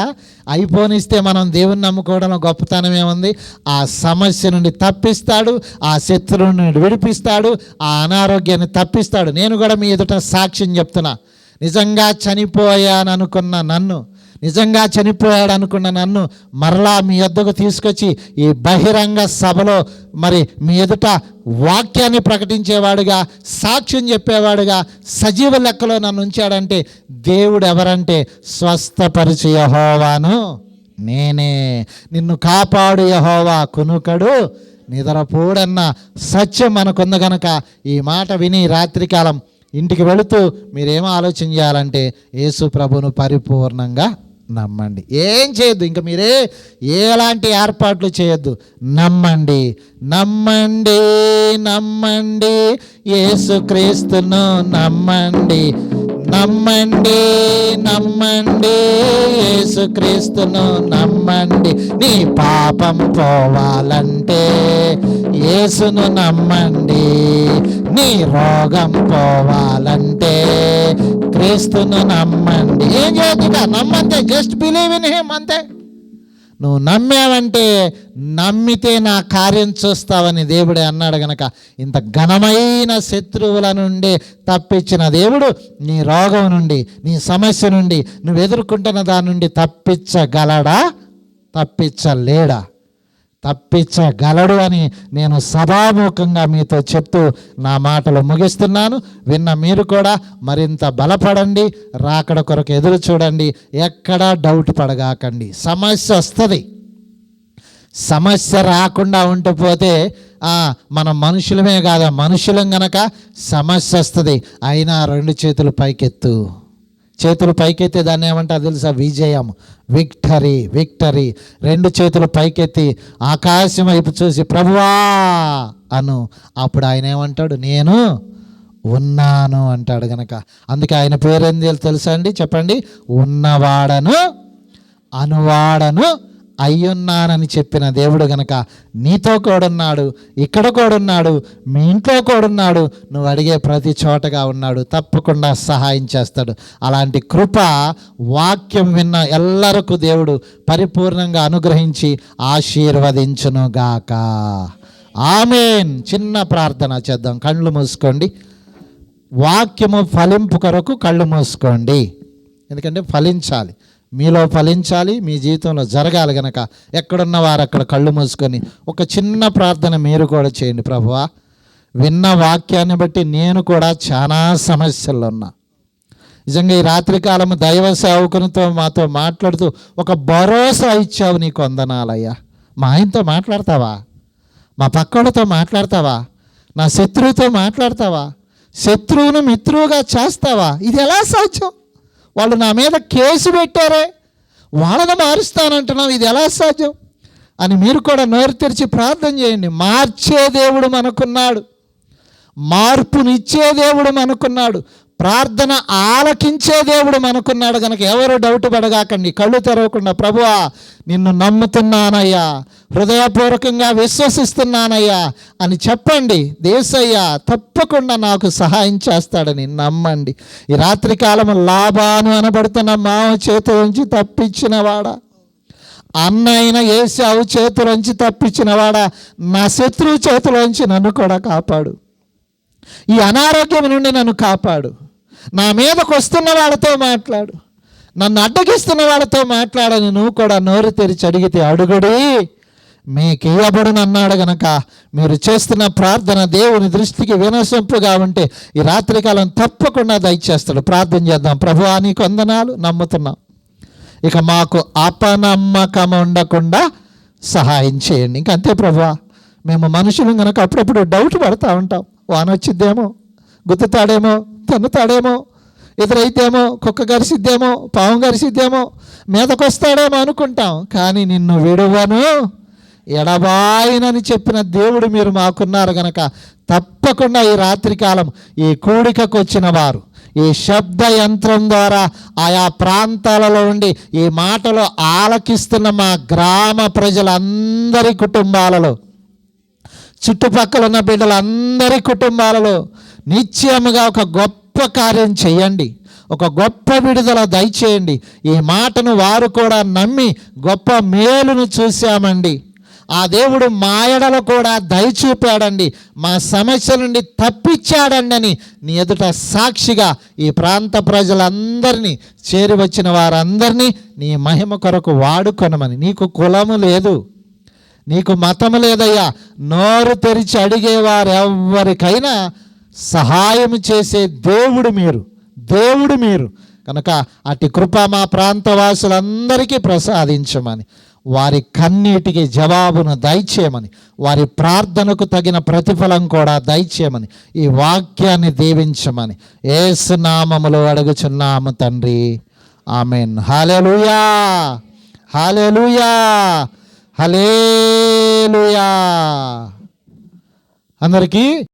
A: అయిపోనిస్తే మనం దేవుని నమ్ముకోవడంలో గొప్పతనం ఏముంది? ఆ సమస్య నుండి తప్పిస్తాడు, ఆ శత్రువు నుండి విడిపిస్తాడు, ఆ అనారోగ్యాన్ని తప్పిస్తాడు. నేను కూడా మీ ఎదుట సాక్ష్యం చెప్తున్నా. నిజంగా చనిపోయాననుకున్న నన్ను, నిజంగా చనిపోయాడు అనుకున్న నన్ను మరలా మీ యొద్దకు తీసుకొచ్చి ఈ బహిరంగ సభలో మరి మీ ఎదుట వాక్యాన్ని ప్రకటించేవాడుగా, సాక్ష్యం చెప్పేవాడుగా, సజీవ లెక్కలో నన్ను ఉంచాడంటే దేవుడు ఎవరంటే స్వస్థపరిచి యెహోవాను నేనే. నిన్ను కాపాడు యెహోవా కునుకడు నిద్రపోడన్న సత్యం మనకుంది కనుక ఈ మాట విని రాత్రికాలం ఇంటికి వెళుతూ మీరేమో ఆలోచన చేయాలంటే యేసు ప్రభువును పరిపూర్ణంగా నమ్మండి. ఏం చేయొద్దు, ఇంకా మీరే ఎలాంటి ఏర్పాట్లు చేయొద్దు. నమ్మండి, నమ్మండి, నమ్మండి, యేసుక్రీస్తును నమ్మండి, నమ్మండి, నమ్మండి, యేసుక్రీస్తును నమ్మండి. నీ పాపం పోవాలంటే యేసును నమ్మండి, నీ రోగం పోవాలంటే క్రీస్తును నమ్మండి. ఏం చేయదు, నమ్మంతే, జస్ట్ బిలీవ్ ఇన్ హిమ్ అంతే. నువ్వు నమ్మావంటే నమ్మితే నా కార్యం చూస్తావని దేవుడే అన్నాడు గనక ఇంత ఘనమైన శత్రువుల నుండి తప్పించిన దేవుడు నీ రోగం నుండి, నీ సమస్య నుండి, నువ్వు ఎదుర్కొంటున్న దాని నుండి తప్పించగలడా? తప్పించలేడా? తప్పించగలడు అని నేను సభాముఖంగా మీతో చెప్తూ నా మాటలు ముగిస్తున్నాను. విన్న మీరు కూడా మరింత బలపడండి, రాకడ కొరకు ఎదురు చూడండి, ఎక్కడా డౌట్ పడగాకండి. సమస్య వస్తుంది, సమస్య రాకుండా ఉండిపోతే మనం మనుషులమే కాదా, మనుషులం గనక సమస్య వస్తుంది. అయినా 2 చేతులు పైకెత్తు. చేతులు పైకెత్తి దాన్ని ఏమంటారు తెలుసా? విజయం, విక్టరీ, విక్టరీ. 2 చేతులు పైకెత్తి ఆకాశం వైపు చూసి ప్రభువా అను. అప్పుడు ఆయన ఏమంటాడు? నేను ఉన్నాను అంటాడు గనక. అందుకే ఆయన పేరేంది తెలుసా అండి? చెప్పండి. ఉన్నవాడను అనువాడను అయ్యున్నానని చెప్పిన దేవుడు గనక నీతో కూడున్నాడు, ఇక్కడ కూడున్నాడు, మీ ఇంట్లో కూడున్నాడు, నువ్వు అడిగే ప్రతి చోటగా ఉన్నాడు. తప్పకుండా సహాయం చేస్తాడు. అలాంటి కృప వాక్యం విన్న ఎల్లరికూ దేవుడు పరిపూర్ణంగా అనుగ్రహించి ఆశీర్వదించునుగాక. ఆమేన్. చిన్న ప్రార్థన చేద్దాం. కళ్ళు మూసుకోండి. వాక్యము ఫలింపు కొరకు కళ్ళు మూసుకోండి. ఎందుకంటే ఫలించాలి, మీలో ఫలించాలి, మీ జీవితంలో జరగాలి గనక ఎక్కడున్న వారు అక్కడ కళ్ళు మూసుకొని ఒక చిన్న ప్రార్థన మీరు కూడా చేయండి. ప్రభువా, విన్న వాక్యాన్ని బట్టి నేను కూడా చాలా సమస్యల్లో ఉన్నా. నిజంగా ఈ రాత్రికాలం దైవ సేవకునితో మాతో మాట్లాడుతూ ఒక భరోసా ఇచ్చావు, నీకు వందనాలయ్యా. మా ఆయనతో మాట్లాడతావా? మా పక్కోళ్ళతో మాట్లాడతావా? నా శత్రువుతో మాట్లాడతావా? శత్రువును మిత్రువుగా చేస్తావా? ఇది ఎలా సాధ్యం? వాళ్ళు నా మీద కేసు పెట్టారే, వాళ్ళని మారుస్తానంటున్నావు, ఇది ఎలా సాధ్యం అని మీరు కూడా నోరు తెరిచి ప్రార్థన చేయండి. మార్చే దేవుడు మనకున్నాడు, మార్పునిచ్చే దేవుడు మనకున్నాడు, ప్రార్థన ఆలకించే దేవుడు మనకున్నాడు కనుక ఎవరు డౌట్ పడగాకండి. కళ్ళు తెరవకుండా ప్రభువా నిన్ను నమ్ముతున్నానయ్యా, హృదయపూర్వకంగా విశ్వసిస్తున్నానయ్యా అని చెప్పండి. దేశయ్యా తప్పకుండా నాకు సహాయం చేస్తాడని నమ్మండి. ఈ రాత్రికాలం లాభాను అనబడుతున్న మామ చేతిలోంచి తప్పించినవాడా, అన్న అయిన ఏశావు చేతిలోంచి తప్పించినవాడా, నా శత్రువు చేతిలోంచి నన్ను కూడా కాపాడు. ఈ అనారోగ్యం నుండి నన్ను కాపాడు. నా మీదకు వస్తున్న వాళ్ళతో మాట్లాడు, నన్ను అడ్డగిస్తున్న వాళ్ళతో మాట్లాడని నువ్వు కూడా నోరు తెరిచి అడిగితే అడుగుడి మీకు ఇవ్వబడును అన్నాడు గనక మీరు చేస్తున్న ప్రార్థన దేవుని దృష్టికి వినసొంపుగా ఉంటే ఈ రాత్రికాలం తప్పకుండా దయచేస్తాడు. ప్రార్థన చేద్దాం. ప్రభువా నీకు వందనాలు, నమ్ముతున్నాం, ఇక మాకు అపనమ్మకం ఉండకుండా సహాయం చేయండి. ఇంకంతే ప్రభువా, మేము మనుషులు కనుక అప్పుడప్పుడు డౌట్ పడుతూ ఉంటాం. వాన వచ్చిద్దేమో, గుద్దుతాడేమో, తన్నుతాడేమో, ఎదురైతేమో కుక్క గరిసిద్దేమో, పాము గరిసిద్దేమో, మీదకొస్తాడేమో అనుకుంటాం. కానీ నిన్ను విడువను ఎడబాయనని చెప్పిన దేవుడు మీరు మాకున్నారు గనక తప్పకుండా ఈ రాత్రికాలం ఈ కూడికకు వచ్చిన వారు, ఈ శబ్ద యంత్రం ద్వారా ఆయా ప్రాంతాలలో ఉండి ఈ మాటలు ఆలకిస్తున్న మా గ్రామ ప్రజలందరి కుటుంబాలలో, చుట్టుపక్కల ఉన్న బిడ్డలందరి కుటుంబాలలో నిశ్చయముగా ఒక గొప్ప కార్యం చేయండి, ఒక గొప్ప విడుదల దయచేయండి. ఈ మాటను వారు కూడా నమ్మి గొప్ప మేలును చూశామండి, ఆ దేవుడు మా ఎడల కూడా దయ చూపాడండి, మా సమస్య నుండి తప్పించాడండి అని నీ ఎదుట సాక్షిగా ఈ ప్రాంత ప్రజలందరినీ, చేరి వచ్చిన వారందరినీ నీ మహిమ కొరకు వాడుకొనమని. నీకు కులము లేదు, నీకు మతము లేదయ్యా. నోరు తెరిచి అడిగేవారు ఎవరికైనా సహాయం చేసే దేవుడు మీరు కనుక అటు కృప మా ప్రాంతవాసులందరికీ ప్రసాదించమని, వారి కన్నీటికి జవాబును దయచేయమని, వారి ప్రార్థనకు తగిన ప్రతిఫలం కూడా దయచేయమని, ఈ వాక్యాన్ని దీవించమని యేసు నామములో అడుగుచున్నాము తండ్రి, ఆమేన్. హల్లెలూయా, హల్లెలూయా, హల్లెలూయా. అందరికీ